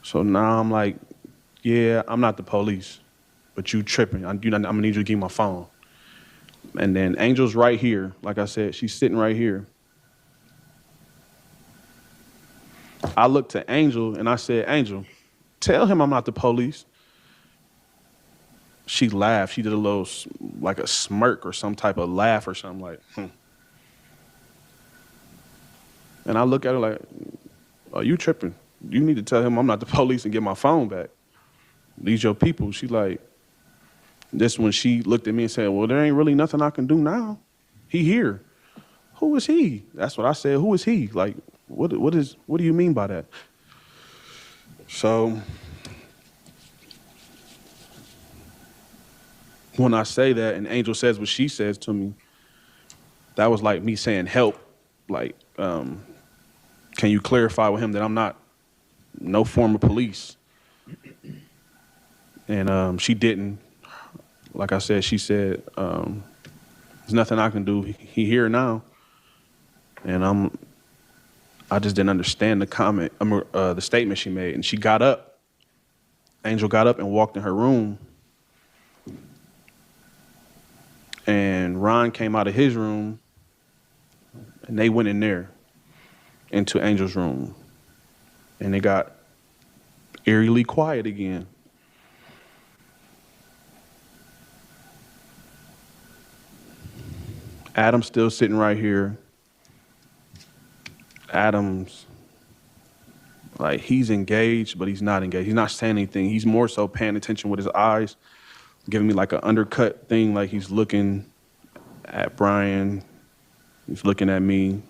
So now I'm like, yeah, I'm not the police, but you tripping. I'm gonna need you to give me my phone. And then Angel's right here. Like I said, she's sitting right here. I looked to Angel and I said, Angel, tell him I'm not the police. She laughed. She did a little, like a smirk or some type of laugh or something like, And I look at her like, oh, you tripping. You need to tell him I'm not the police and get my phone back. These your people. She like, this when she looked at me and said, well, there ain't really nothing I can do now. He here. Who is he? That's what I said. Who is he? Like, what do you mean by that? So when I say that and Angel says what she says to me, that was like me saying help. Like, can you clarify with him that I'm not no form of police? And she didn't. Like I said, she said, there's nothing I can do. He here now. And I just didn't understand the comment, the statement she made. And she got up. Angel got up and walked in her room. And Ron came out of his room, and they went in there into Angel's room. And they got eerily quiet again. Adam's still sitting right here. Adam's like, he's engaged, but he's not engaged. He's not saying anything. He's more so paying attention with his eyes, giving me like an undercut thing, like he's looking at Brian. He's looking at me.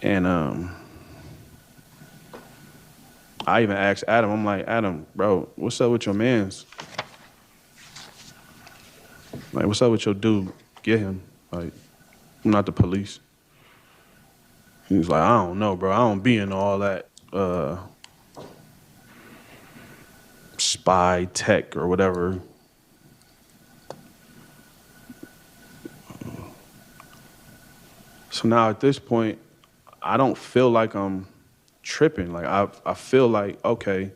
And I even asked Adam, I'm like, Adam, bro, what's up with your mans? Like, what's up with your dude? Get him. Like, I'm not the police. He was like, I don't know, bro. I don't be in all that spy tech or whatever. So now at this point, I don't feel like I'm tripping. Like I feel like, okay,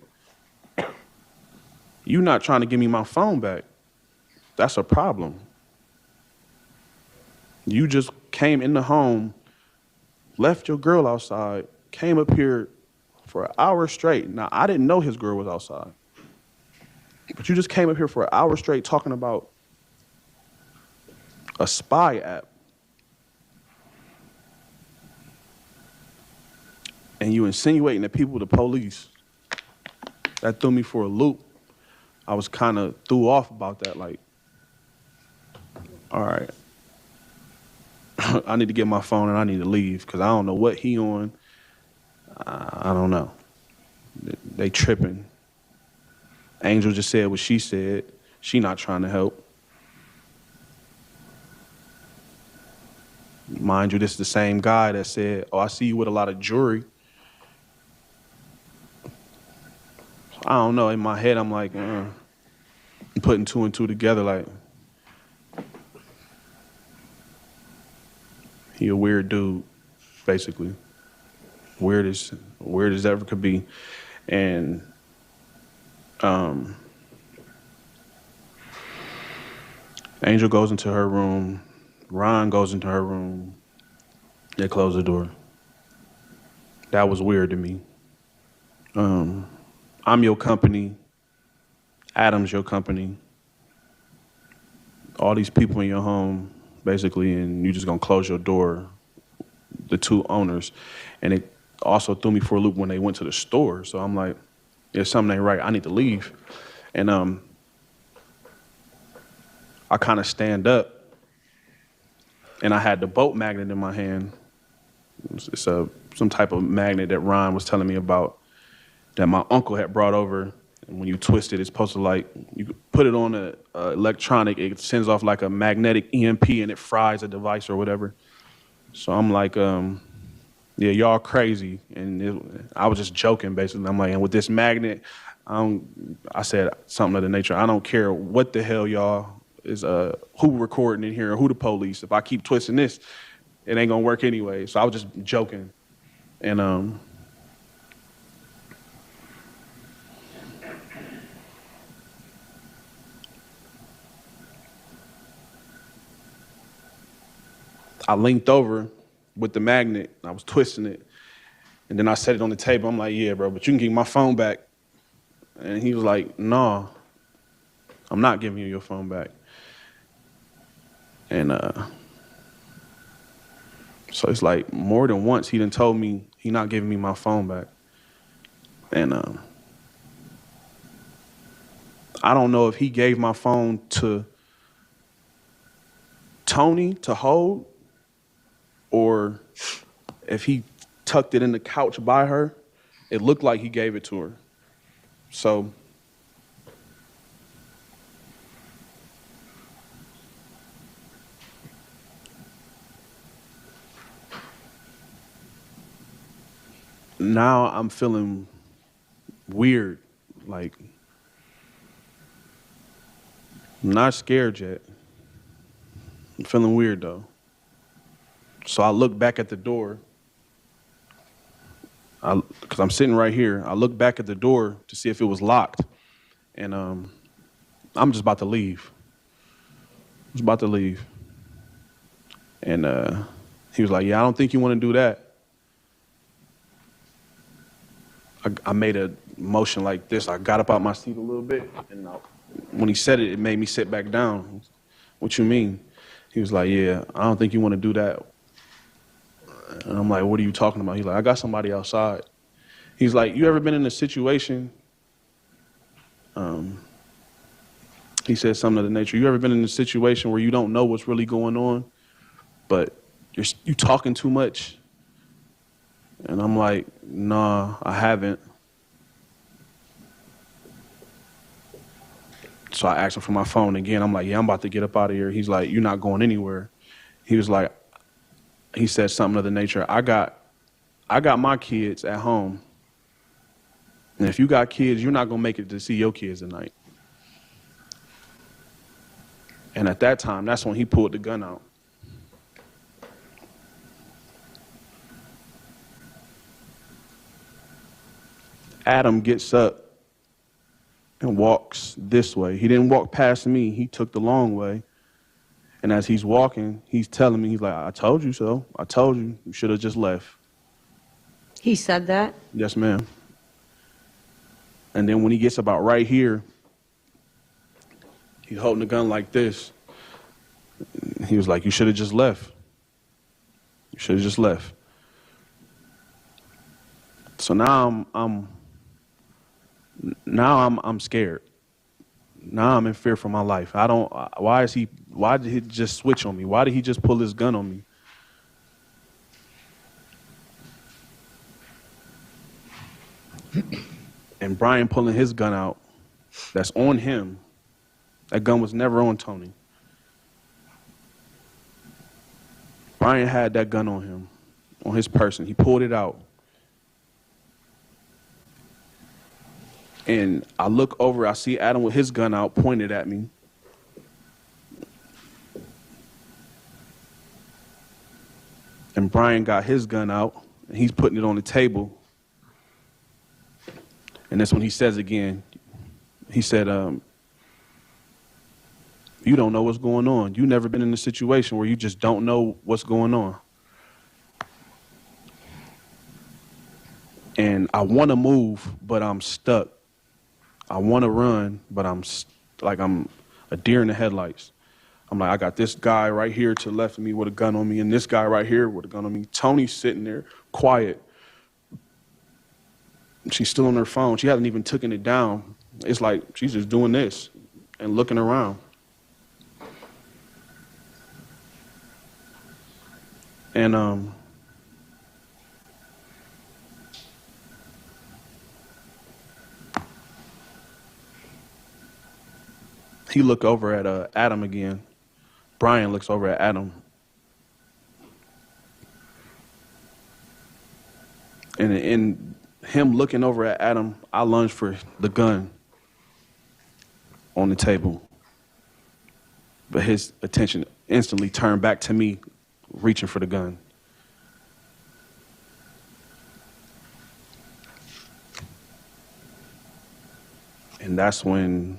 you not trying to give me my phone back. That's a problem. You just came in the home, left your girl outside, came up here for an hour straight. Now, I didn't know his girl was outside. But you just came up here for an hour straight talking about a spy app. And you insinuating that people were the police. That threw me for a loop. I was kind of threw off about that, like, all right. I need to get my phone and I need to leave because I don't know what he on. I don't know. They tripping. Angel just said what she said. She not trying to help. Mind you, this is the same guy that said, oh, I see you with a lot of jewelry. I don't know. In my head, I'm like, I'm putting two and two together. Like, he a weird dude, basically. Weird as ever could be. And Angel goes into her room. Ron goes into her room. They close the door. That was weird to me. I'm your company. Adam's your company. All these people in your home, basically, and you just gonna close your door, the two owners. And it also threw me for a loop when they went to the store. So I'm like, there's something ain't right. I need to leave. And I kind of stand up, and I had the boat magnet in my hand. It's some type of magnet that Ron was telling me about that my uncle had brought over. And when you twist it, it's supposed to, like, you put it on a electronic, it sends off like a magnetic EMP and it fries a device or whatever. So I'm like, yeah, y'all crazy. And I was just joking, basically. I'm like, and with this magnet, I said something of the nature, I don't care what the hell y'all is, who recording in here or who the police. If I keep twisting this, it ain't gonna work anyway. So I was just joking. And I linked over with the magnet, I was twisting it, and then I set it on the table. I'm like, yeah, bro, but you can keep my phone back. And he was like, no, I'm not giving you your phone back. And so it's like more than once he done told me he not giving me my phone back. And I don't know if he gave my phone to Toni to hold, or if he tucked it in the couch by her. It looked like he gave it to her. So now I'm feeling weird. Like, I'm not scared yet. I'm feeling weird though. So I look back at the door, because I'm sitting right here. I look back at the door to see if it was locked, and I'm just about to leave. I was about to leave. And he was like, yeah, I don't think you want to do that. I made a motion like this. I got up out my seat a little bit, and when he said it, it made me sit back down. What you mean? He was like, yeah, I don't think you want to do that. And I'm like, what are you talking about? He's like, I got somebody outside. He's like, you ever been in a situation, he said something of the nature, you ever been in a situation where you don't know what's really going on, but you talking too much? And I'm like, nah, I haven't. So I asked him for my phone again. I'm like, yeah, I'm about to get up out of here. He's like, you're not going anywhere. He was like, he said something of the nature, I got my kids at home. And if you got kids, you're not going to make it to see your kids tonight. And at that time, that's when he pulled the gun out. Adam gets up and walks this way. He didn't walk past me. He took the long way. And as he's walking, he's telling me, he's like, I told you so. I told you. You should have just left. He said that? Yes, ma'am. And then when he gets about right here, he's holding the gun like this. He was like, you should have just left. You should have just left. So now I'm scared. Now I'm in fear for my life. Why did he just switch on me? Why did he just pull his gun on me? And Brian pulling his gun out, that's on him. That gun was never on Toni. Brian had that gun on him, on his person. He pulled it out. And I look over, I see Adam with his gun out, pointed at me. And Brian got his gun out, and he's putting it on the table. And that's when he says again, he said, you don't know what's going on. You've never been in a situation where you just don't know what's going on. And I want to move, but I'm stuck. I want to run, but I'm a deer in the headlights. I'm like, I got this guy right here to the left of me with a gun on me, and this guy right here with a gun on me. Toni's sitting there, quiet. She's still on her phone. She hasn't even taken it down. It's like she's just doing this and looking around. And he looked over at Adam again. Brian looks over at Adam. And in him looking over at Adam, I lunged for the gun on the table. But his attention instantly turned back to me, reaching for the gun. And that's when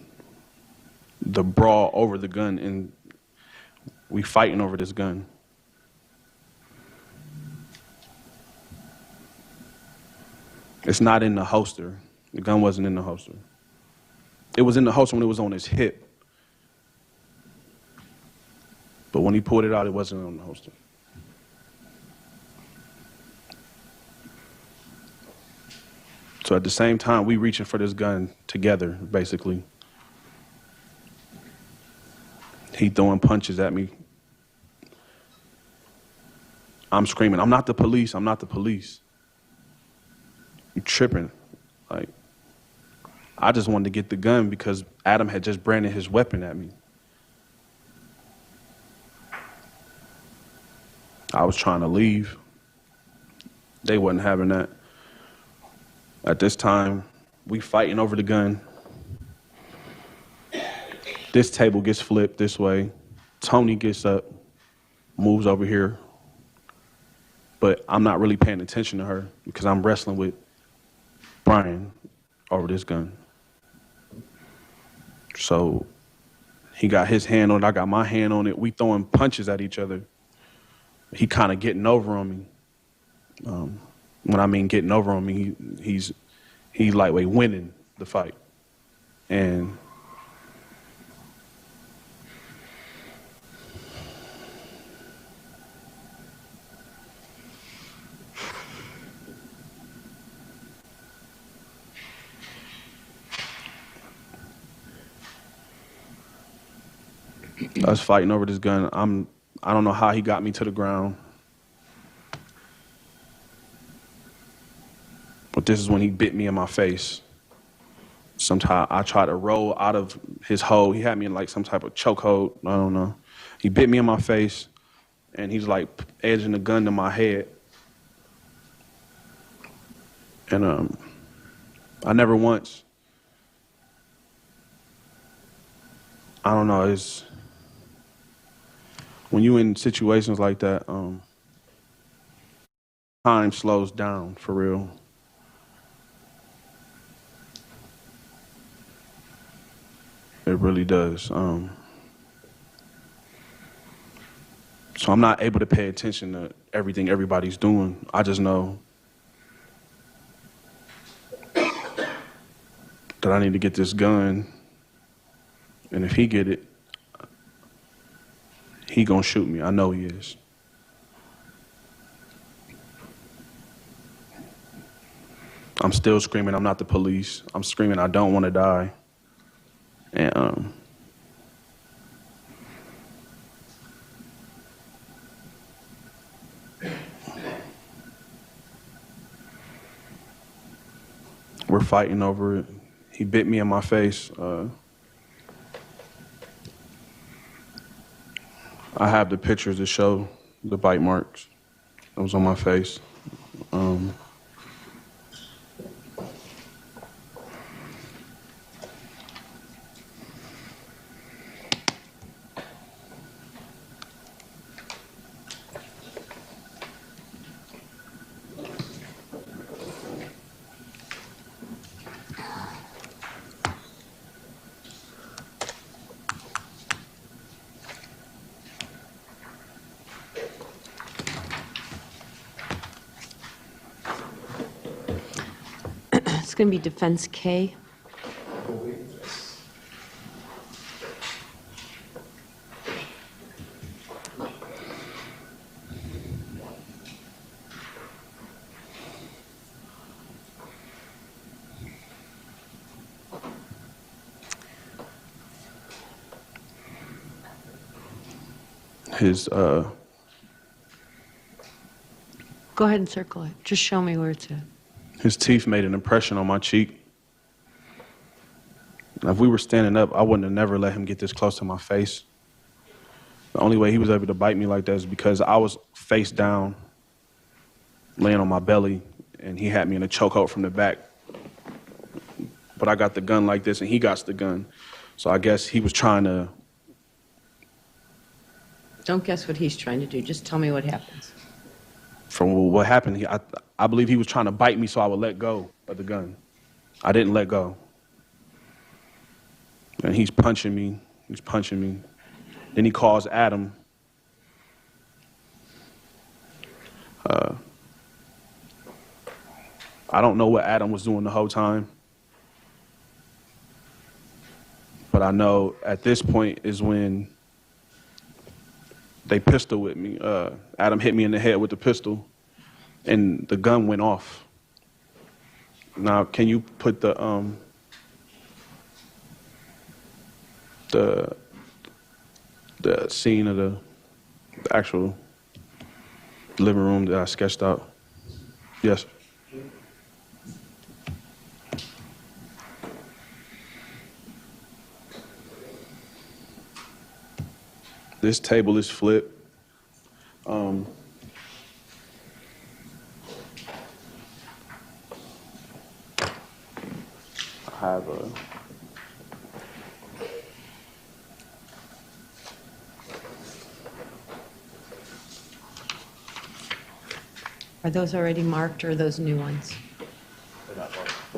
the brawl over the gun, and we fighting over this gun. It's not in the holster. The gun wasn't in the holster. It was in the holster when it was on his hip. But when he pulled it out, it wasn't on the holster. So at the same time, we reaching for this gun together, basically. He throwing punches at me. I'm screaming, I'm not the police, I'm not the police. You tripping. Like, I just wanted to get the gun because Adam had just branded his weapon at me. I was trying to leave. They wasn't having that. At this time, we fighting over the gun. This table gets flipped this way. Toni gets up, moves over here. But I'm not really paying attention to her because I'm wrestling with Brian over this gun. So he got his hand on it, I got my hand on it. We throwing punches at each other. He kind of getting over on me. When I mean getting over on me, he's lightweight winning the fight. And us fighting over this gun, I don't know how he got me to the ground. But this is when he bit me in my face. Sometimes I tried to roll out of his hold. He had me in like some type of chokehold. I don't know. He bit me in my face. and he's like edging the gun to my head. And I never once, I don't know, it's, when you in situations like that, time slows down for real. It really does. So I'm not able to pay attention to everything everybody's doing. I just know that I need to get this gun, and if he get it, he gonna shoot me. I know he is. I'm still screaming, I'm not the police. I'm screaming, I don't want to die. And we're fighting over it. He bit me in my face. I have the pictures to show the bite marks that was on my face. It's going to be defense K. His Go ahead and circle it. Just show me where it's at. his teeth made an impression on my cheek. Now, if we were standing up, I wouldn't have never let him get this close to my face. The only way he was able to bite me like that is because I was face down, laying on my belly, and he had me in a chokehold from the back. But I got the gun like this, and he got the gun. So I guess he was trying to. Don't guess what he's trying to do. Just tell me what happens. From what happened, I believe he was trying to bite me so I would let go of the gun. I didn't let go. And he's punching me. He's punching me. Then he calls Adam. I don't know what Adam was doing the whole time. But I know at this point is when they pistol with me. Adam hit me in the head with the pistol, and the gun went off. Now, can you put the scene of the actual living room that I sketched out? Yes. This table is flipped. I have a Are those already marked or are those new ones?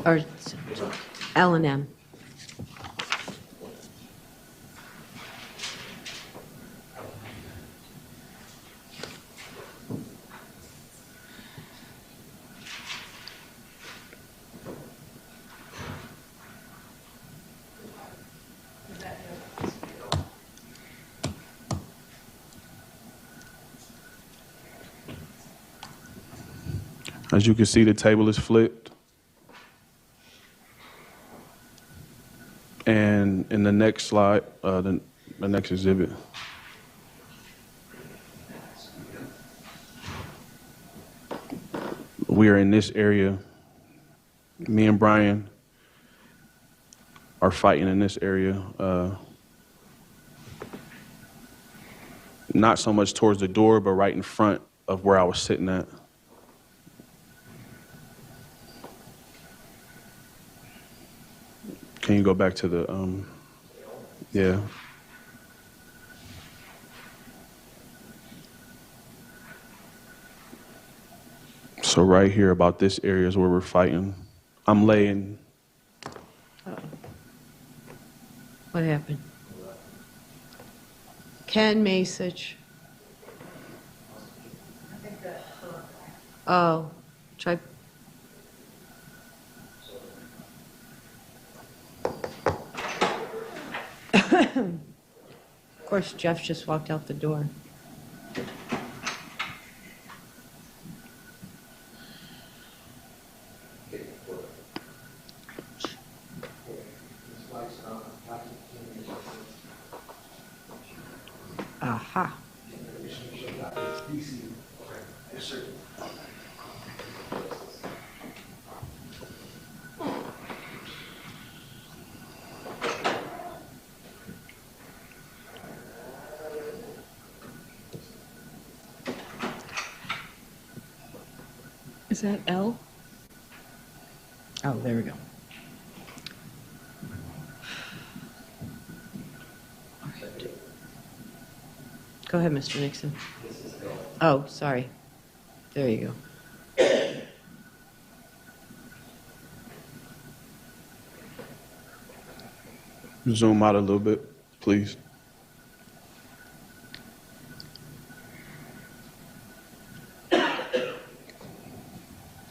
Or L and M? As you can see, the table is flipped. And in the next slide, the next exhibit, we are in this area. Me and Brian are fighting in this area. Not so much towards the door, but right in front of where I was sitting at. Can you go back to the, yeah. So right here about this area is where we're fighting. I'm laying. What happened? Ken Masich. Oh, try. Of course, Jeff just walked out the door. Aha. Is that L? Oh, there we go. All right. Go ahead, Mr. Nixon. Oh, sorry. There you go. Zoom out a little bit, please.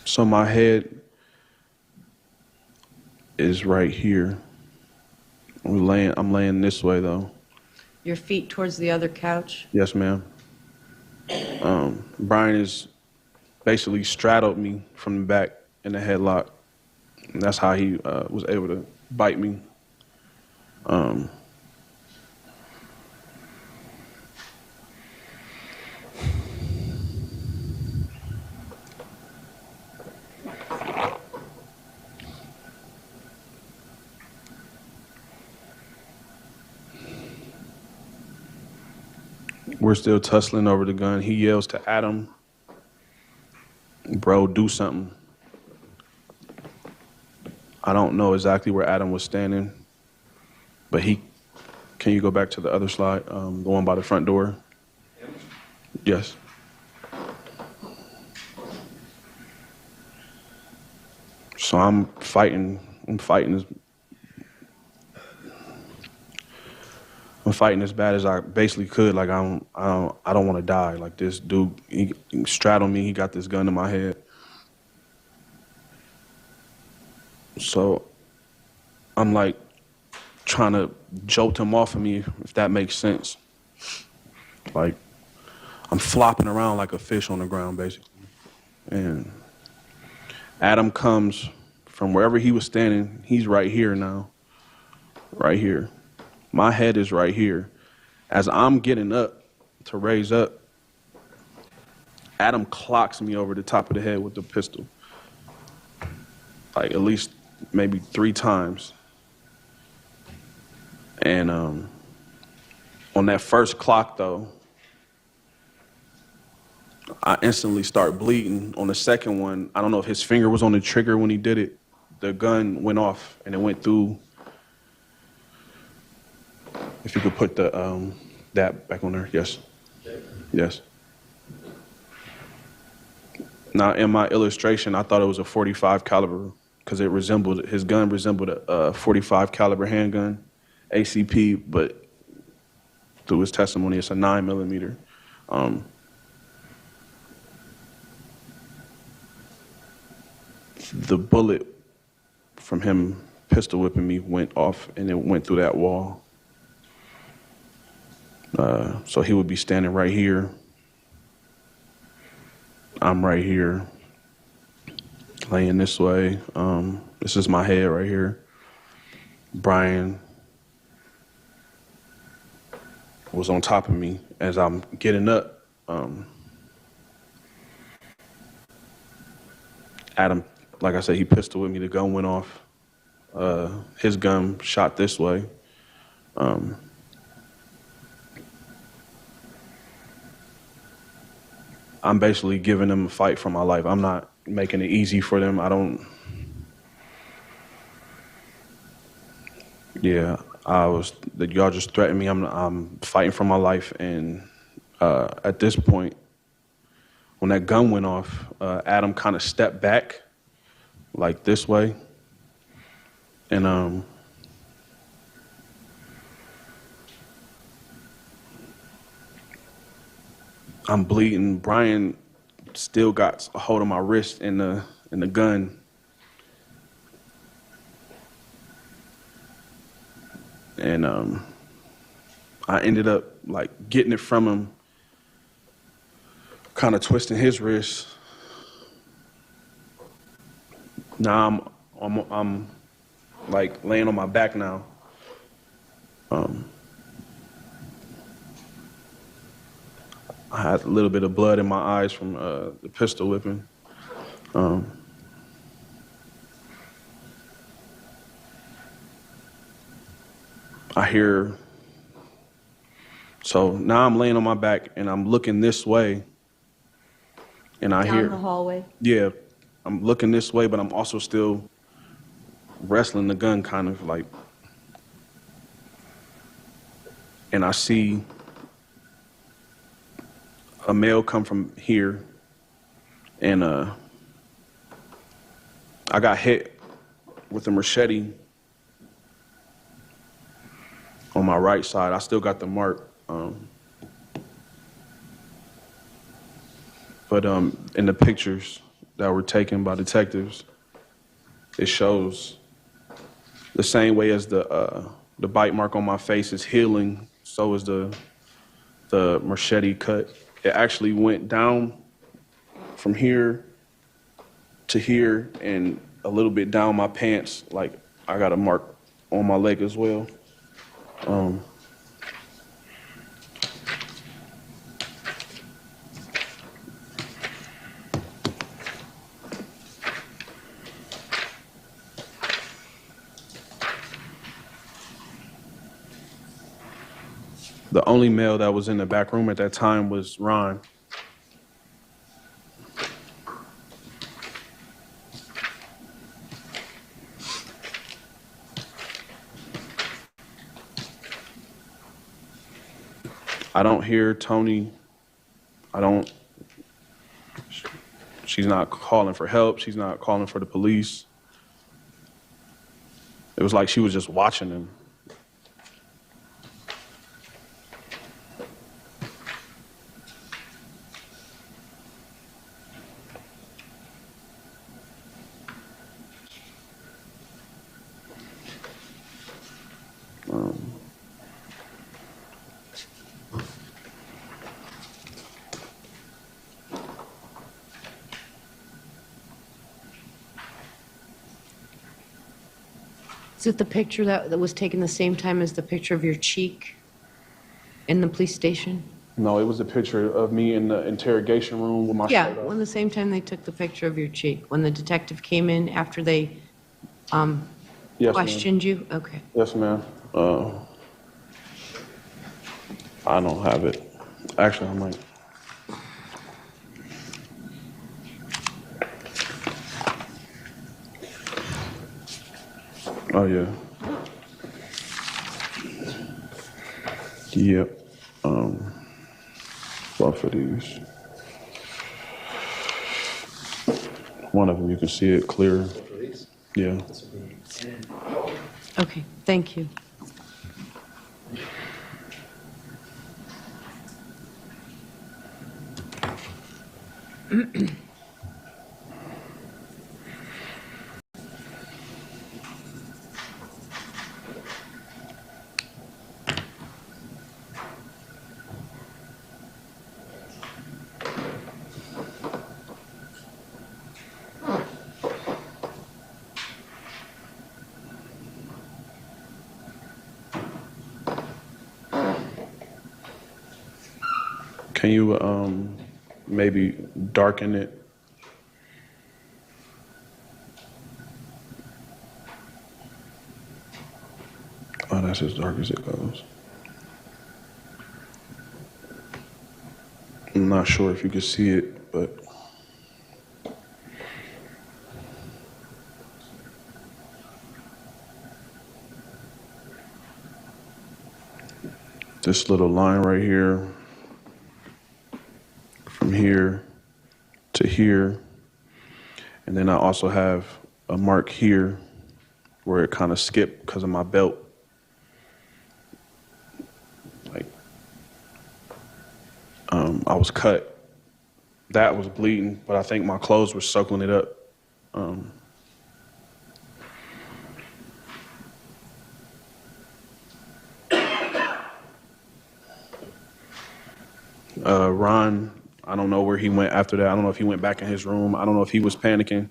So my head is right here. I'm laying this way though. Your feet towards the other couch? Yes, ma'am. Brian is basically straddled me from the back in a headlock. And that's how he was able to bite me. We're still tussling over the gun. He yells to Adam, "Bro, do something." I don't know exactly where Adam was standing, but can you go back to the other slide, the one by the front door? Yes. So I'm fighting as bad as I basically could. Like I don't want to die. Like this dude, he straddled me. He got this gun in my head. So I'm like trying to jolt him off of me, if that makes sense. Like I'm flopping around like a fish on the ground, basically. And Adam comes from wherever he was standing. He's right here now. Right here. My head is right here. As I'm getting up to raise up, Adam clocks me over the top of the head with the pistol. Like at least maybe 3 times. And on that first clock though, I instantly start bleeding. On the second one, I don't know if his finger was on the trigger when he did it. The gun went off and it went through. If you could put the that back on there, yes. Yes. Now in my illustration, I thought it was a .45 caliber because his gun resembled a .45 caliber handgun, ACP, but through his testimony, it's a 9mm. The bullet from him pistol whipping me went off and it went through that wall. So he would be standing right here. I'm right here, laying this way. This is my head right here. Brian was on top of me as I'm getting up. Adam, like I said, he pistol whipped me. The gun went off. His gun shot this way. I'm basically giving them a fight for my life. I'm not making it easy for them. I don't. Yeah, y'all just threatened me. I'm fighting for my life, and at this point, when that gun went off, Adam kind of stepped back, like this way, and I'm bleeding. Brian still got a hold of my wrist and the gun. And I ended up like getting it from him, kind of twisting his wrist. Now I'm like laying on my back now. I had a little bit of blood in my eyes from the pistol whipping. I hear, so now I'm laying on my back and I'm looking this way, and I hear, Down the hallway? yeah, I'm looking this way, but I'm also still wrestling the gun, kind of like, and I see a male come from here, and I got hit with a machete on my right side. I still got the mark. But in the pictures that were taken by detectives, it shows the same way as the bite mark on my face is healing, so is the machete cut. It actually went down from here to here and a little bit down my pants. Like I got a mark on my leg as well. The only male that was in the back room at that time was Ron. I don't hear Toni. She's not calling for help. She's not calling for the police. It was like she was just watching him. Is it the picture that was taken the same time as the picture of your cheek in the police station? No, it was a picture of me in the interrogation room with my Yeah, shirt off. when the same time they took the picture of your cheek, when the detective came in after they Yes, ma'am. questioned you? Okay. Yes, ma'am. I don't have it. Actually, I might. Oh, yeah. Yep. Both of these. One of them, you can see it clear. Yeah. Okay, thank you. Can you maybe darken it? Oh, that's as dark as it goes. I'm not sure if you can see it, but this little line right here, from here to here, and then I also have a mark here where it kind of skipped because of my belt. Like, I was cut. That was bleeding, but I think my clothes were soaking it up. Ron, I don't know where he went after that. I don't know if he went back in his room. I don't know if he was panicking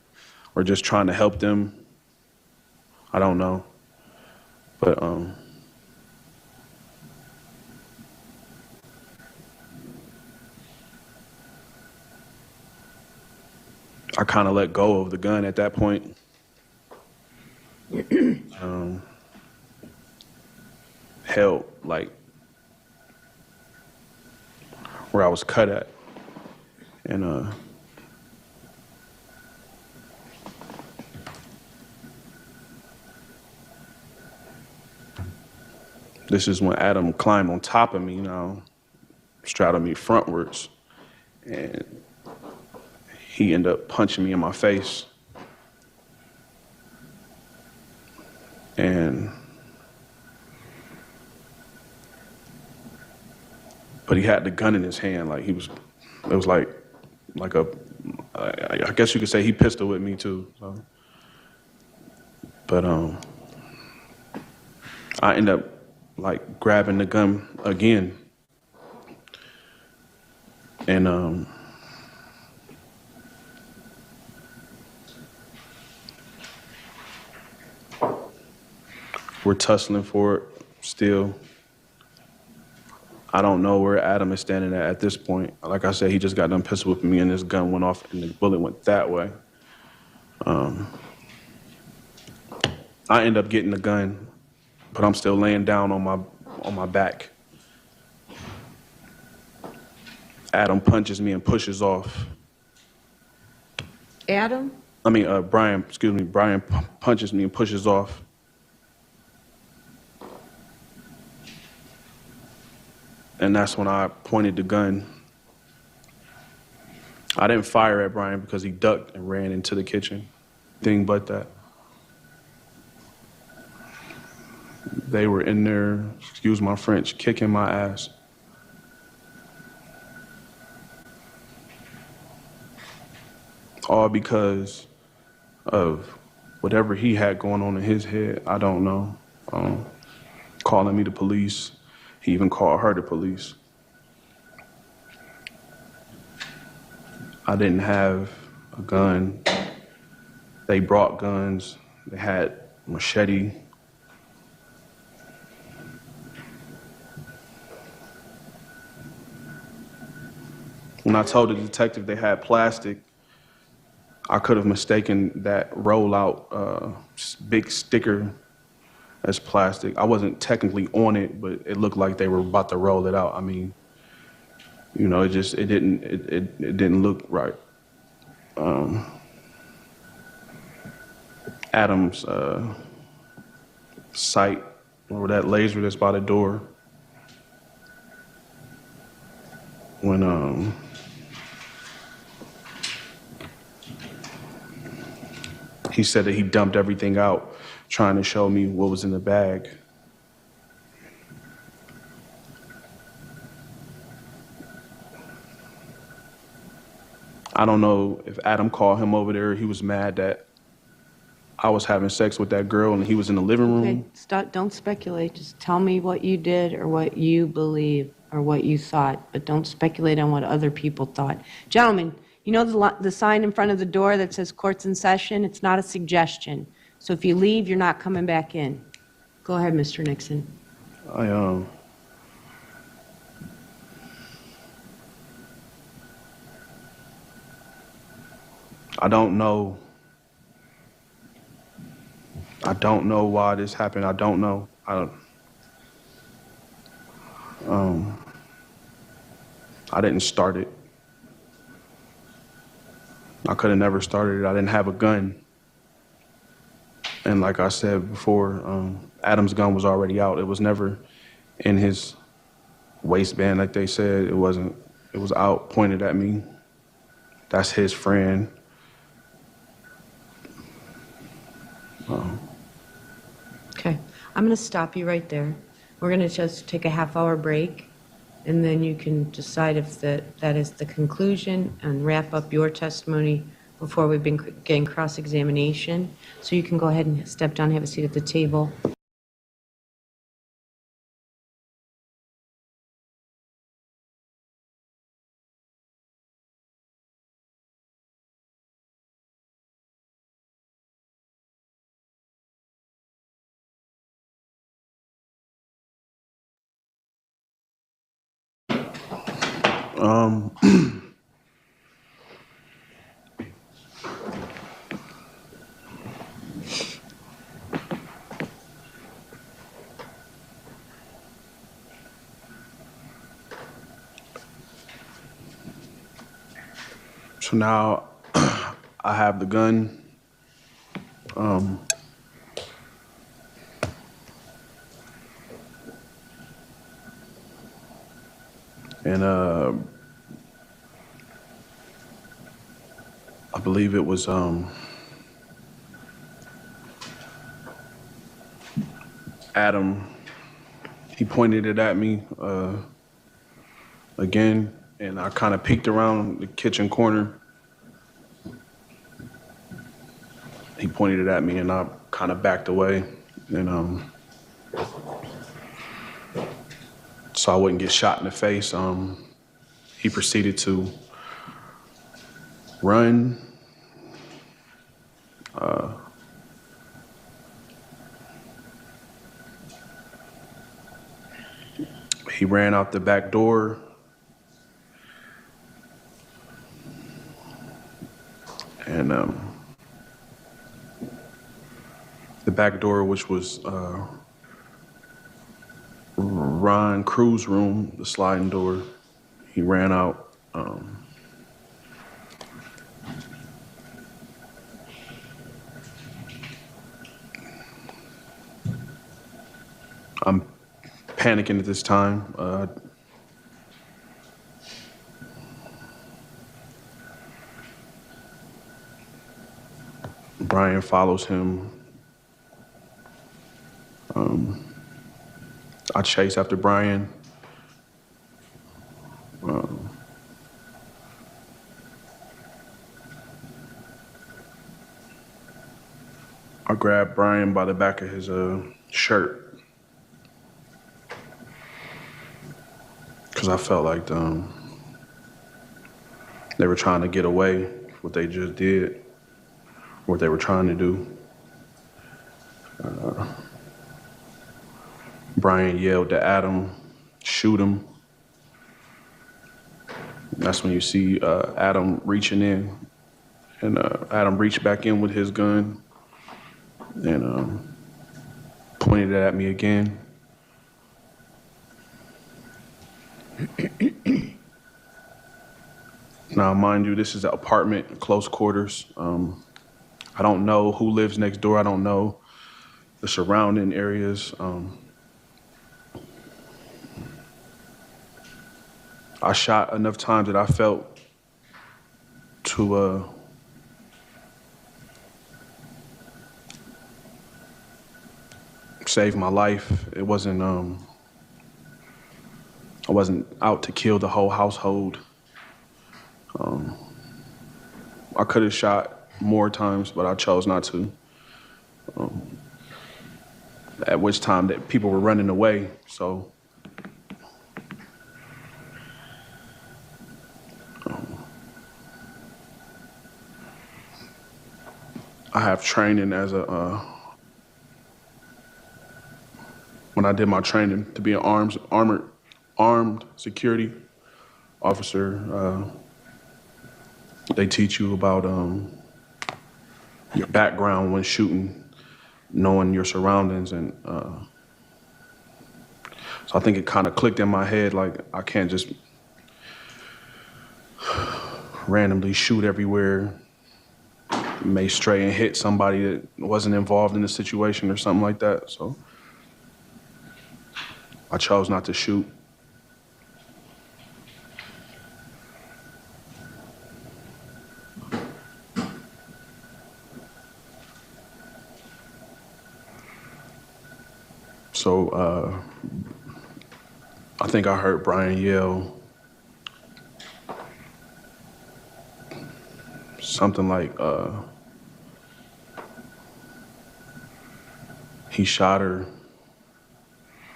or just trying to help them. I don't know. But I kind of let go of the gun at that point. Held like where I was cut at. And this is when Adam climbed on top of me, straddled me frontwards. And he ended up punching me in my face. But he had the gun in his hand, like it was like I guess you could say he pistol with me too. So. But I ended up like grabbing the gun again. And we're tussling for it still. I don't know where Adam is standing at this point. Like I said, he just got done pistol whipping me and his gun went off and the bullet went that way. I end up getting the gun, but I'm still laying down on my back. Adam punches me and pushes off. Adam? Brian punches me and pushes off. And that's when I pointed the gun. I didn't fire at Brian because he ducked and ran into the kitchen. Thing but that. They were in there, excuse my French, kicking my ass. All because of whatever he had going on in his head. I don't know. Calling me the police. He even called her the police. I didn't have a gun. They brought guns. They had machete. When I told the detective they had plastic, I could have mistaken that rollout big sticker as plastic. I wasn't technically on it, but it looked like they were about to roll it out. I mean, it didn't look right. Adam's sight, or that laser that's by the door, when he said that he dumped everything out, trying to show me what was in the bag. I don't know if Adam called him over there. He was mad that I was having sex with that girl and he was in the living room. Okay, don't speculate. Just tell me what you did or what you believe or what you thought, but don't speculate on what other people thought. Gentlemen, you know the sign in front of the door that says court's in session? It's not a suggestion. So if you leave, you're not coming back in. Go ahead, Mr. Nixon. I don't know. I don't know why this happened. I don't know. I didn't start it. I could have never started it. I didn't have a gun. And like I said before, Adam's gun was already out. It was never in his waistband like they said. It wasn't. It was out, pointed at me. That's his friend. Okay, I'm going to stop you right there. We're going to just take a half-hour break, and then you can decide if that is the conclusion and wrap up your testimony before we begin cross-examination. So you can go ahead and step down, have a seat at the table. Um, so now I have the gun. And I believe it was Adam. He pointed it at me again, and I kind of peeked around the kitchen corner. He pointed it at me, and I kind of backed away, and so I wouldn't get shot in the face. He proceeded to run. He ran out the back door. And the back door, which was Ron Cruz's room, the sliding door, he ran out. I'm panicking at this time. Brian follows him. I chase after Brian. I grabbed Brian by the back of his shirt because I felt like they were trying to get away with what they just did, what they were trying to do. Brian yelled to Adam, "Shoot him." That's when you see Adam reaching in, and Adam reached back in with his gun and pointed it at me again. Now, mind you, this is an apartment, close quarters. I don't know who lives next door. I don't know the surrounding areas. I shot enough times that I felt to save my life. It wasn't. I wasn't out to kill the whole household. I could have shot more times, but I chose not to. At which time that people were running away, so. I have training as a, when I did my training to be an armed security officer, they teach you about your background when shooting, knowing your surroundings, and so I think it kind of clicked in my head, like I can't just randomly shoot everywhere may stray and hit somebody that wasn't involved in the situation or something like that. So I chose not to shoot. So I think I heard Brian yell something like he shot her,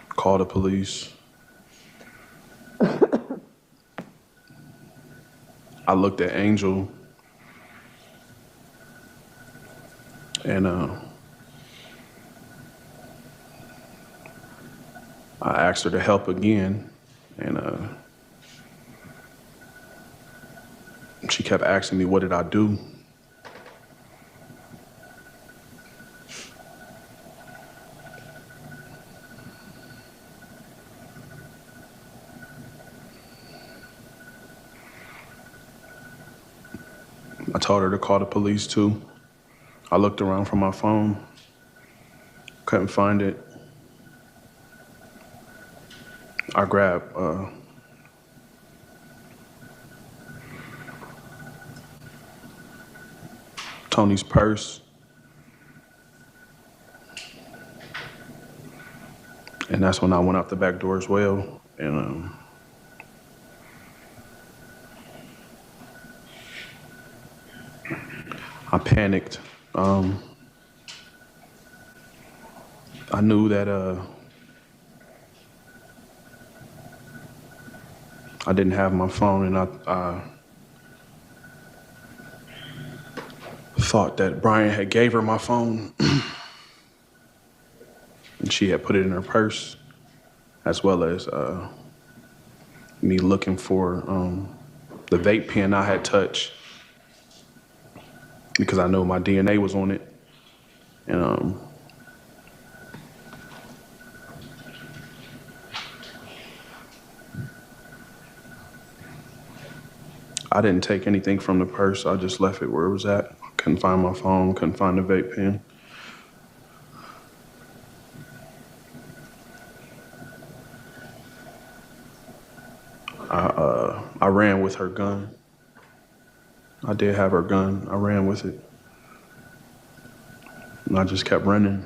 called the police. I looked at Angel and I asked her to help again, and she kept asking me, what did I do? I told her to call the police too. I looked around for my phone, couldn't find it. I grabbed Tony's purse, and that's when I went out the back door as well. And I panicked. I knew that I didn't have my phone, and I thought that Brian had gave her my phone and she had put it in her purse, as well as me looking for the vape pen I had touched because I know my DNA was on it. And I didn't take anything from the purse. I just left it where it was at. Couldn't find my phone, couldn't find the vape pen. I ran with her gun. I did have her gun. I ran with it. And I just kept running.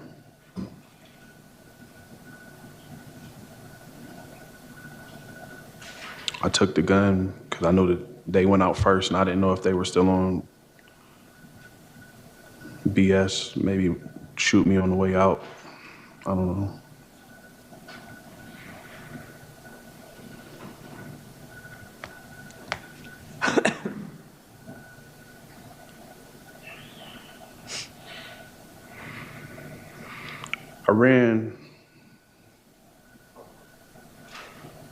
I took the gun because I knew that they went out first and I didn't know if they were still on BS, maybe shoot me on the way out. I don't know. I ran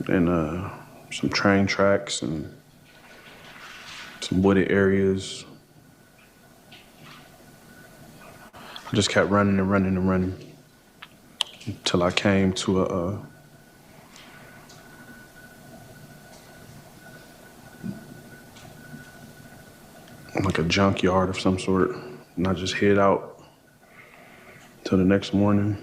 in some train tracks and some wooded areas. I just kept running and running and running until I came to like a junkyard of some sort, and I just hid out till the next morning.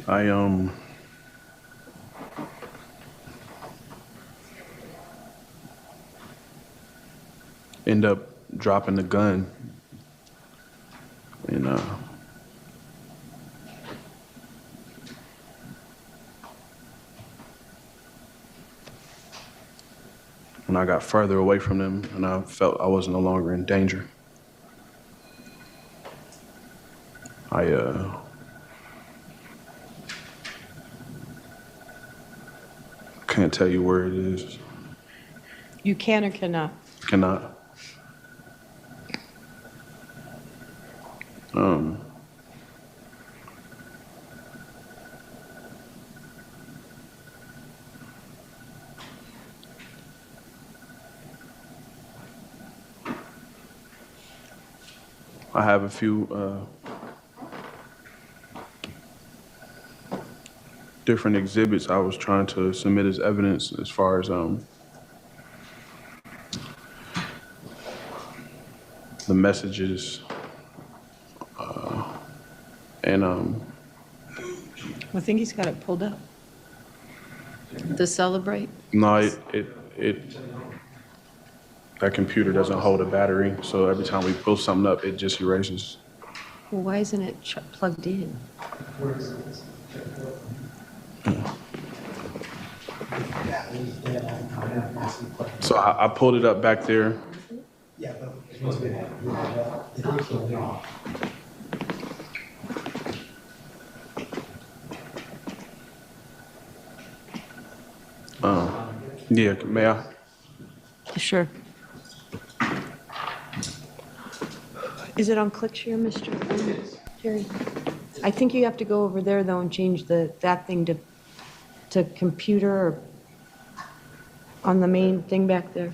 I end up dropping the gun, and when I got further away from them and I felt I was no longer in danger, I can't tell you where it is. You can or cannot? Cannot. I have a few different exhibits I was trying to submit as evidence as far as the messages and I think he's got it pulled up. To celebrate? no, it that computer doesn't hold a battery, so every time we pull something up, it just erases. Well, why isn't it plugged in? So I pulled it up back there. Yeah, may I? Sure. Is it on ClickShare, Mr. Jerry? I think you have to go over there, though, and change that thing to computer or on the main thing back there.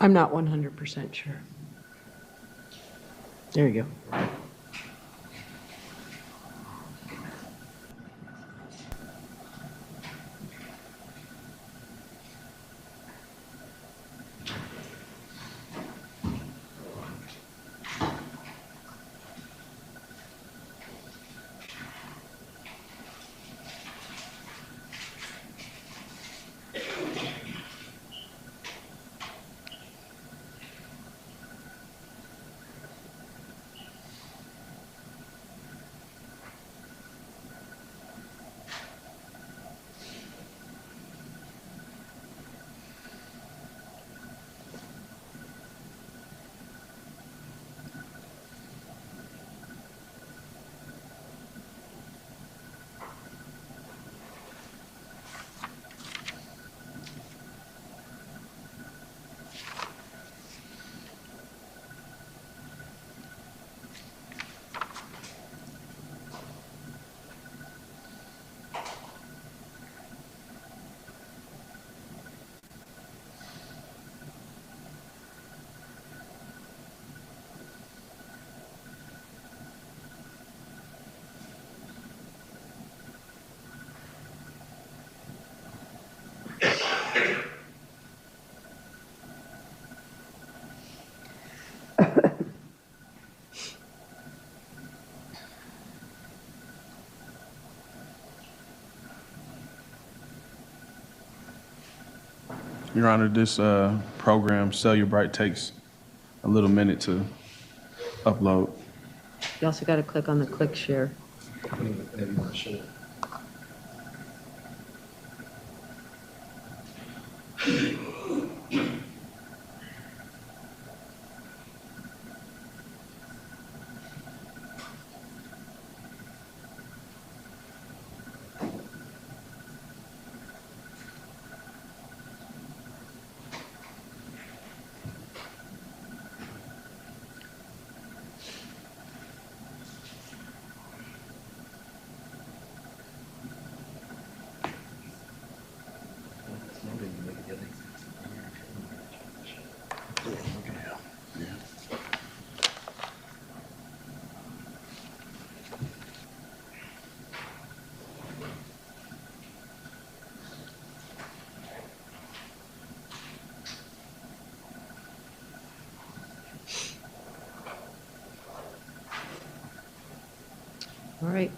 I'm not 100% sure. There you go. Your Honor, this program, Cellubrite, takes a little minute to upload. You also got to click on the ClickShare. Maybe you want to show it. All right.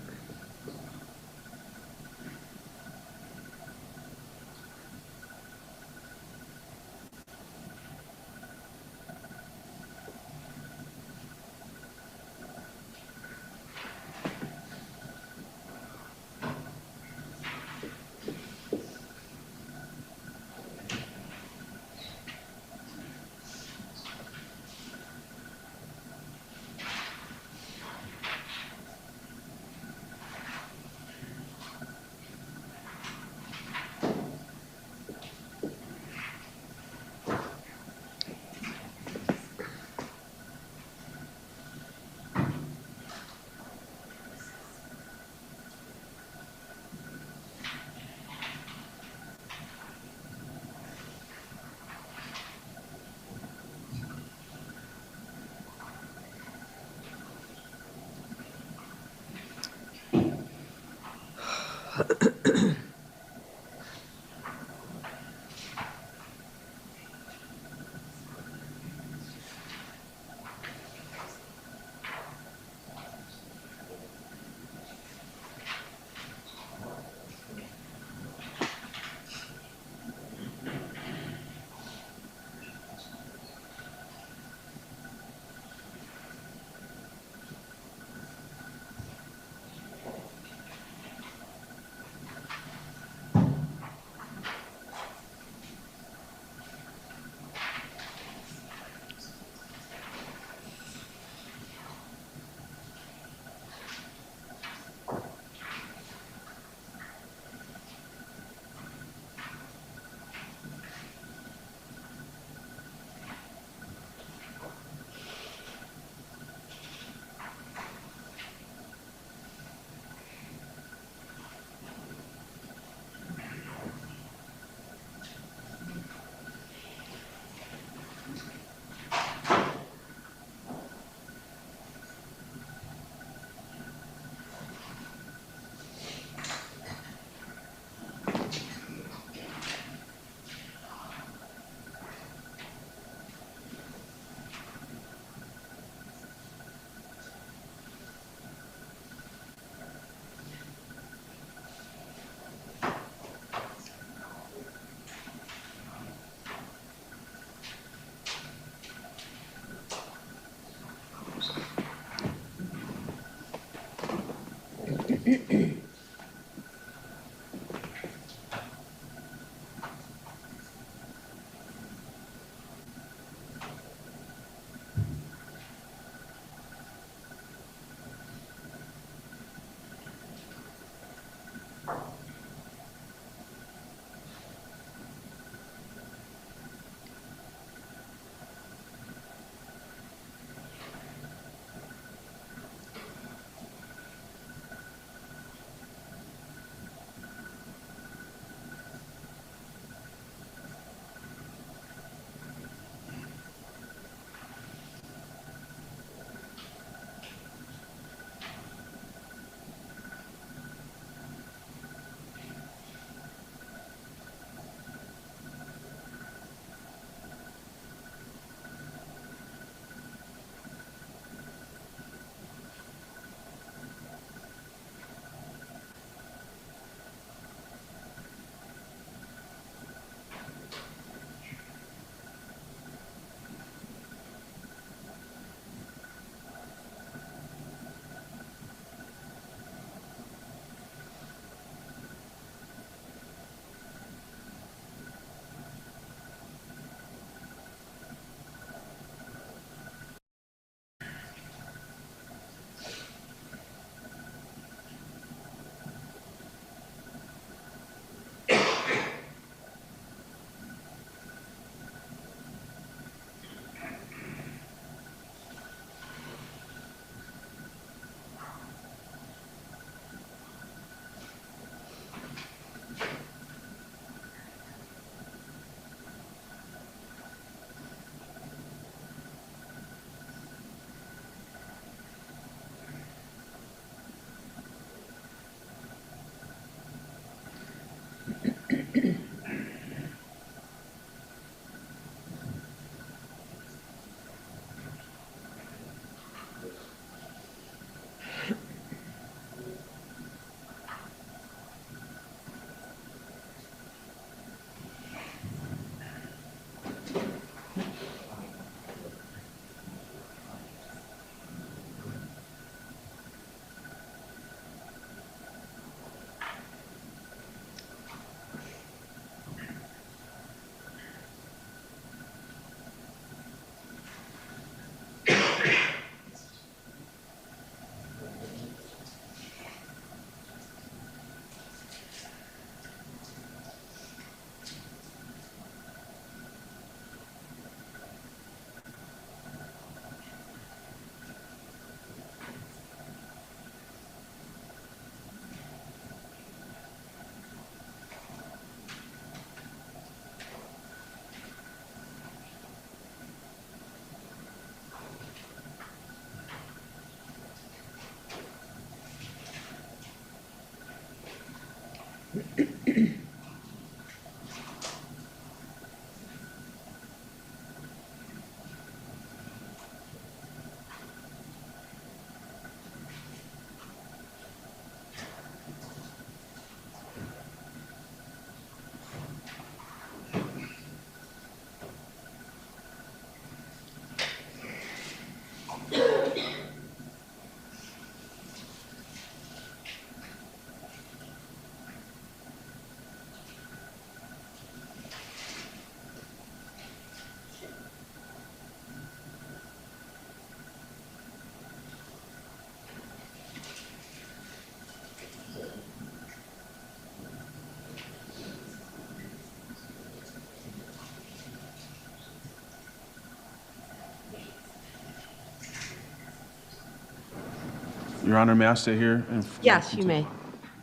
Your Honor, may I sit here? Yes, you may.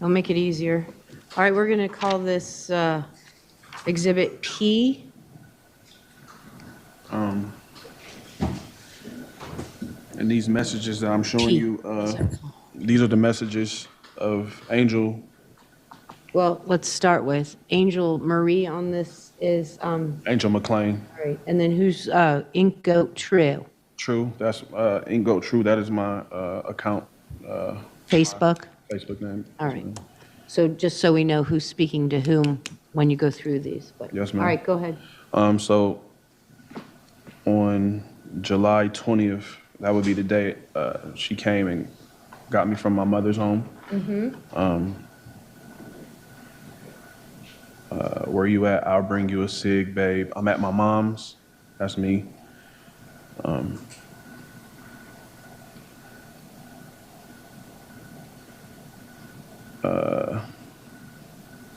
I'll make it easier. All right, we're going to call this Exhibit P. And these messages that I'm showing P. you, these are the messages of Angel. Well, let's start with Angel Marie on this is, Angel McClain. all right, and then who's Ink Goat True? True, that's Ingo True. That is my account, Facebook? Facebook name. All right. So just so we know who's speaking to whom when you go through these. But- Yes, ma'am. All right, go ahead. So on July 20th, that would be the day she came and got me from my mother's home. Where you at? I'll bring you a cig, babe. I'm at my mom's. That's me.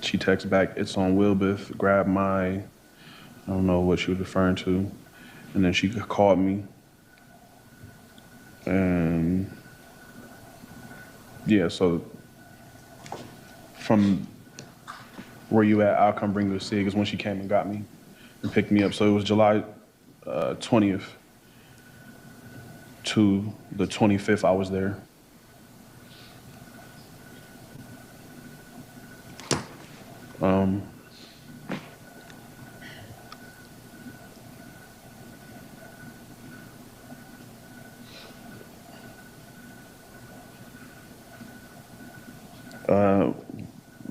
She texts back, it's on Wilbeth, grab my, I don't know what she was referring to. And then she called me. And yeah, so from where you at, I'll come bring you a cig is when she came and got me and picked me up. So it was July 20th to the 25th I was there.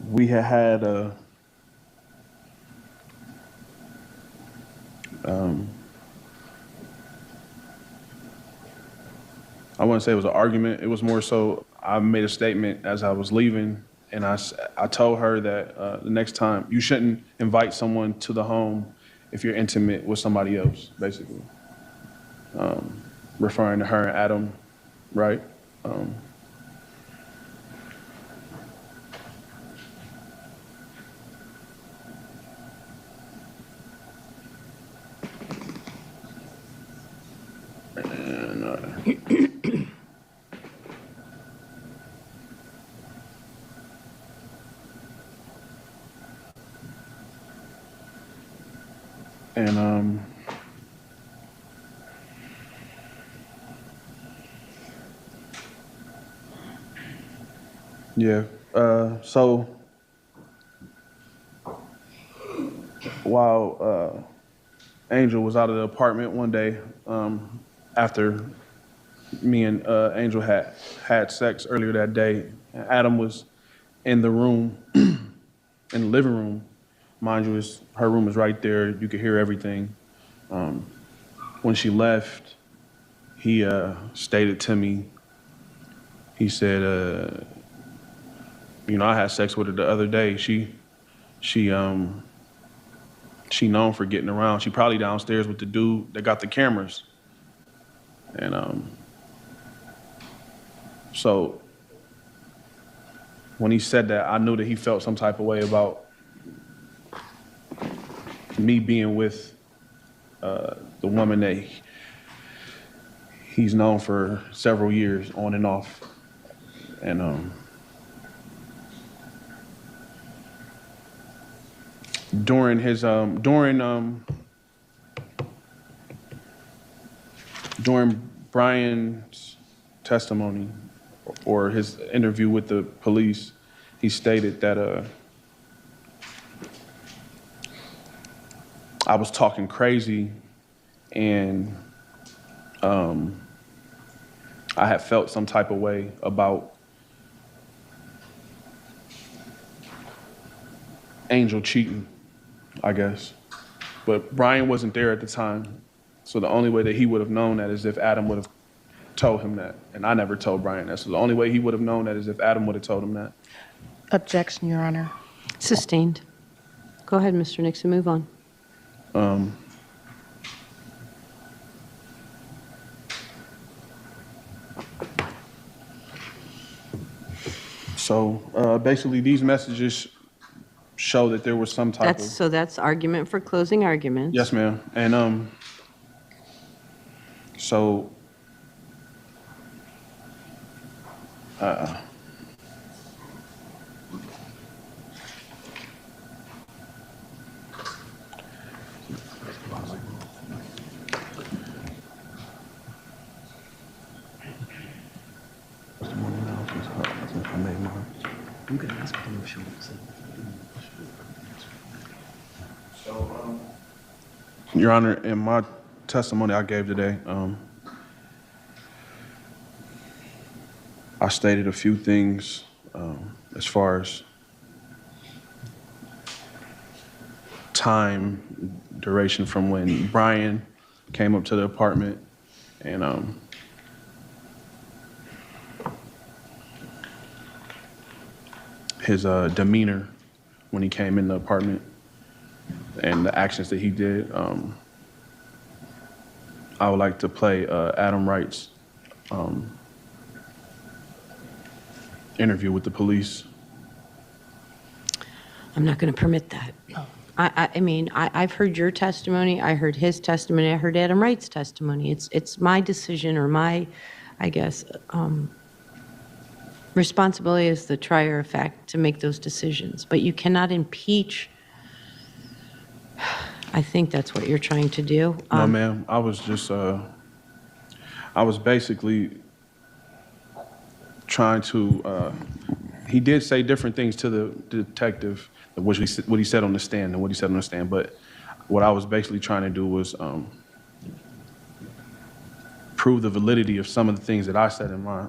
We had a I wouldn't say it was an argument. It was more so I made a statement as I was leaving, and I told her that the next time you shouldn't invite someone to the home if you're intimate with somebody else, basically. Referring to her and Adam, right? And yeah, so while Angel was out of the apartment one day, after me and Angel had sex earlier that day, Adam was in the room, in the living room. Mind you, her room is right there. You could hear everything. When she left, he stated to me, he said, you know, I had sex with her the other day. She known for getting around. She probably downstairs with the dude that got the cameras. And so when he said that, I knew that he felt some type of way about me being with the woman that he's known for several years on and off. And during his during Brian's testimony or his interview with the police, he stated that I was talking crazy and I had felt some type of way about Angel cheating, I guess. But Brian wasn't there at the time. So the only way that he would have known that is if Adam would have told him that. And I never told Brian that. So the only way he would have known that is if Adam would have told him that. Objection, Your Honor. Sustained. Go ahead, Mr. Nixon, move on. So basically these messages show that there was some type of... So that's argument for closing arguments. Yes, ma'am. And so You can ask them if she wants to. Your Honor, in my testimony I gave today, I stated a few things as far as time duration from when Brian came up to the apartment and his demeanor when he came in the apartment and the actions that he did. I would like to play Adam Wright's interview with the police. I'm not going to permit that. I mean, I've heard your testimony, I heard his testimony, I heard Adam Wright's testimony. It's my decision or my, I guess, responsibility as the trier of fact to make those decisions. But you cannot impeach. I think that's what you're trying to do. No, ma'am. I was just, I was basically trying to, he did say different things to the detective, what he said on the stand and what he said on the stand. But what I was basically trying to do was prove the validity of some of the things that I said in my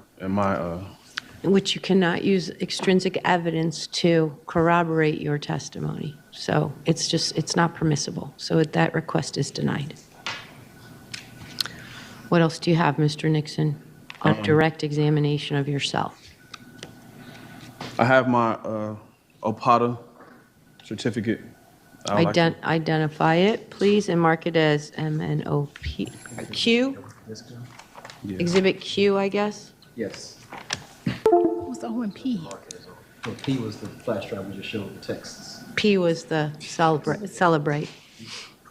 In which you cannot use extrinsic evidence to corroborate your testimony. So it's not permissible. So that request is denied. What else do you have, Mr. Nixon? A direct examination of yourself. I have my OPATA certificate. I would like to- Identify it, please, and mark it as MNOP. Yeah. Exhibit Q, I guess? Yes. What was the O and P? So P was the flash drive we just showed the texts. P was the celebrate.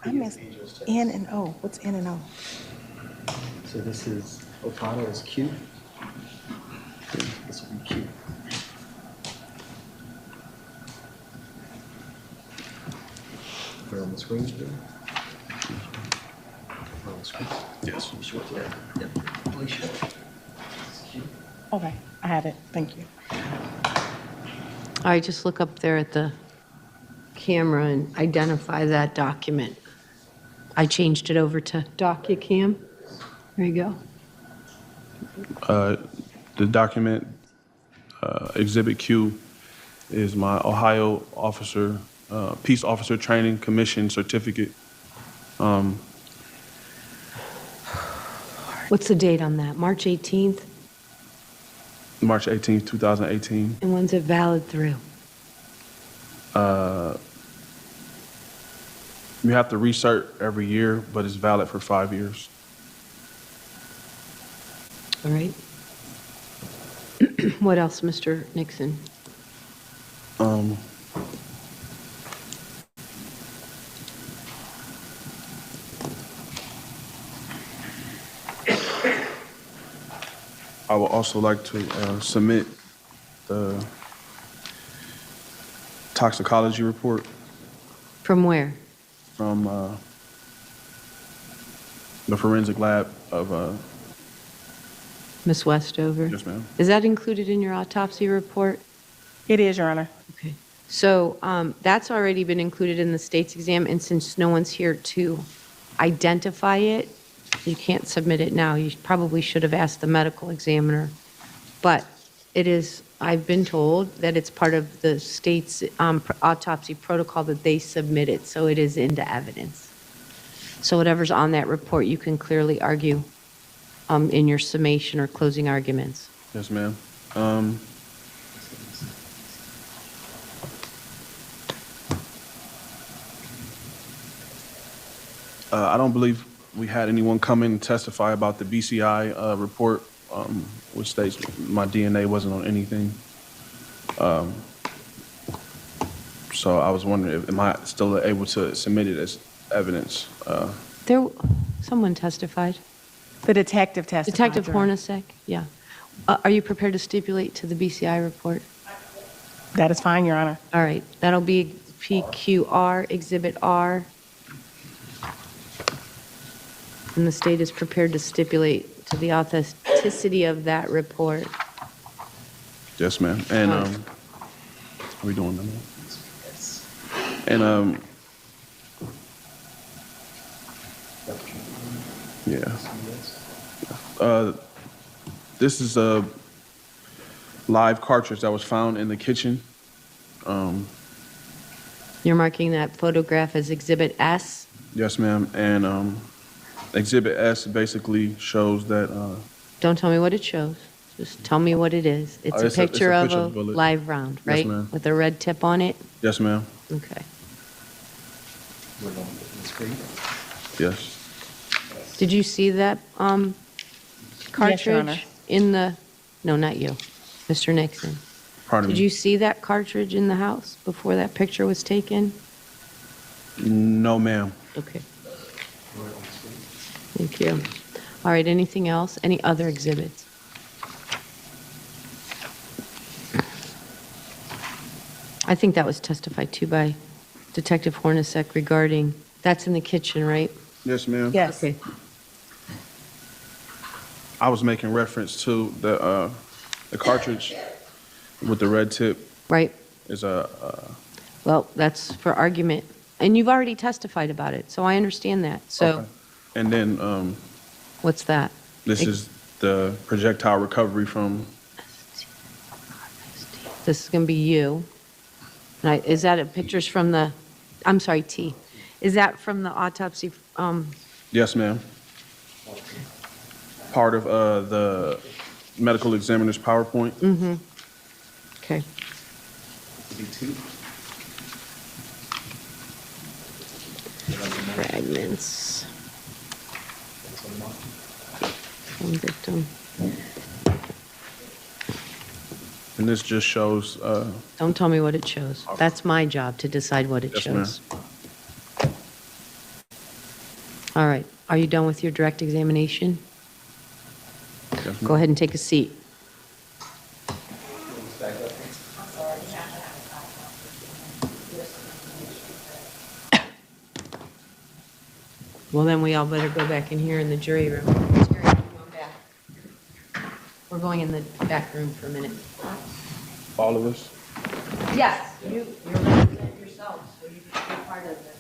I missed N and O. What's N and O? So this is, Opana is Q. This will be Q. Put it on the screen here. Put it on the screen. Yes. You sure it's there? Yep. Please show. This is Q. Okay, I have it. Thank you. All right, just look up there at the camera and identify that document. I changed it over to DocuCam. There you go. The document, Exhibit Q, is my Ohio officer, Peace Officer Training Commission certificate. What's the date on that? March 18th? March 18th, 2018. And when's it valid through? You have to recert every year, but it's valid for 5 years. All right. What else, Mr. Nixon? I would also like to submit the toxicology report From where? from the forensic lab of, Ms. Westover? yes, ma'am. Is that included in your autopsy report? It is, Your Honor. Okay. So that's already been included in the state's exam, and since no one's here to identify it, you can't submit it now. You probably should have asked the medical examiner. But it is, I've been told that it's part of the state's autopsy protocol that they submit it, so it is into evidence. So whatever's on that report, you can clearly argue in your summation or closing arguments. Yes, ma'am. I don't believe we had anyone come in and testify about the BCI report, which states my DNA wasn't on anything. So I was wondering, am I still able to submit it as evidence? Someone testified. The detective testified. Detective Your Honor. Hornacek, yeah. Are you prepared to stipulate to the BCI report? That is fine, Your Honor. All right, that'll be PQR, Exhibit R. And the state is prepared to stipulate to the authenticity of that report. Yes, ma'am. And, All right. are we doing them? And, yeah. This is a live cartridge that was found in the kitchen. You're marking that photograph as Exhibit S? Yes, ma'am. And Exhibit S basically shows that, Don't tell me what it shows. Just tell me what it is. It's a it's a picture of picture a of the bullet. live round, Yes, right? ma'am. With a red tip on it? yes, ma'am. Okay. We're going to the screen. Yes. Did you see that Honor. cartridge in the, no, not you, Mr. Nixon. Pardon Did me. you see that cartridge in the house before that picture was taken? No, ma'am. Okay. Thank you. All right, anything else? Any other exhibits? I think that was testified to by Detective Hornacek regarding, that's in the kitchen, right? Yes, ma'am. Yes. Okay. I was making reference to the cartridge with the red tip Right. is a, Well, that's for argument. And you've already testified about it, so I understand that. So okay. And then what's that? this is the projectile recovery from, This is going to be you. Is that pictures from the, I'm sorry, T. Is that from the autopsy? yes, ma'am. Part of the medical examiner's PowerPoint. Okay. Fragments. From victim. And this just shows, Don't tell me what it shows. That's my job to decide what it Yes, ma'am. shows. All right. Are you done with your direct examination? yes, ma'am. Go ahead and take a seat. Well, then we all better go back in here in the jury room. Terry, come on back. We're going in the back room for a minute. all of us. Yes, you're representing yourselves, so you should be part of this.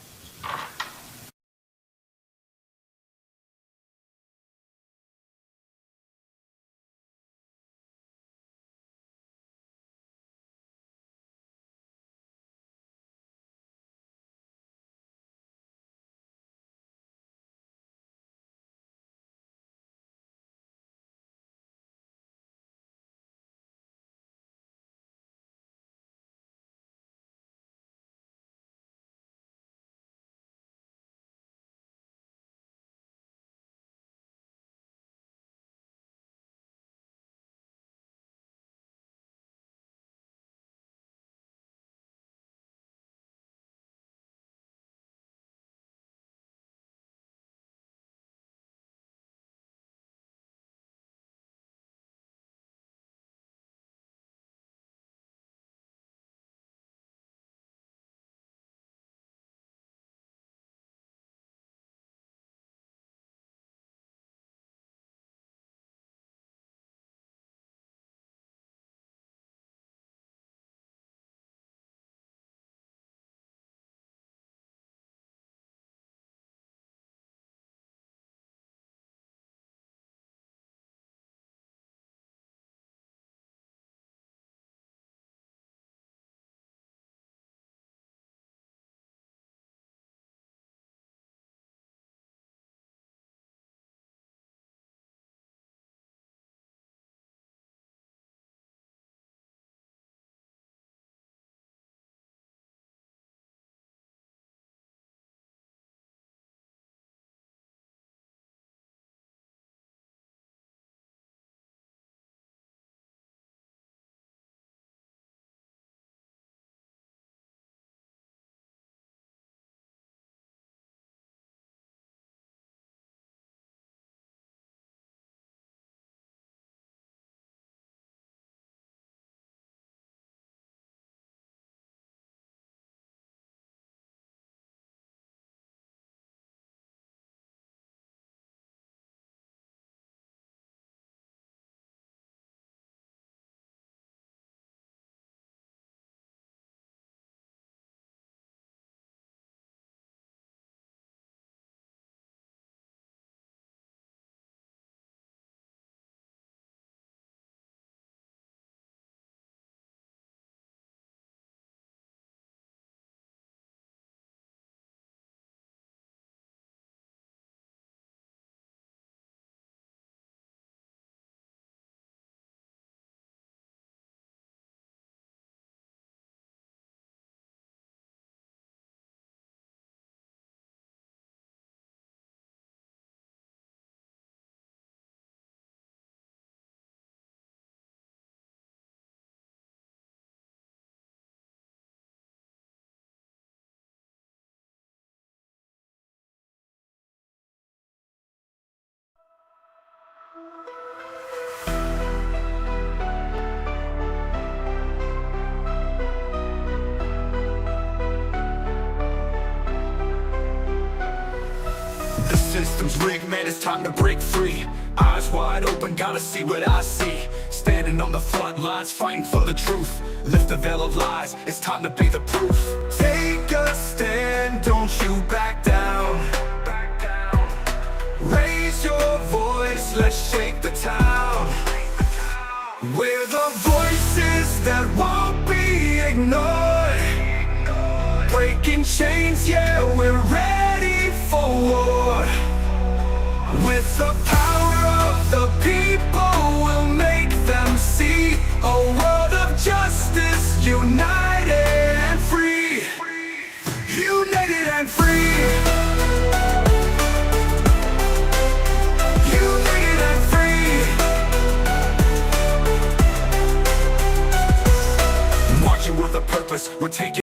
The system's rigged, man, it's time to break free. Eyes wide open, gotta see what I see. Standing on the front lines, fighting for the truth. Lift the veil of lies, it's time to be the proof. Take a stand, don't you back down. Raise your voice, let's shake the town. We're the voices that won't be ignored. Breaking chains, yeah, we're ready for war. With the power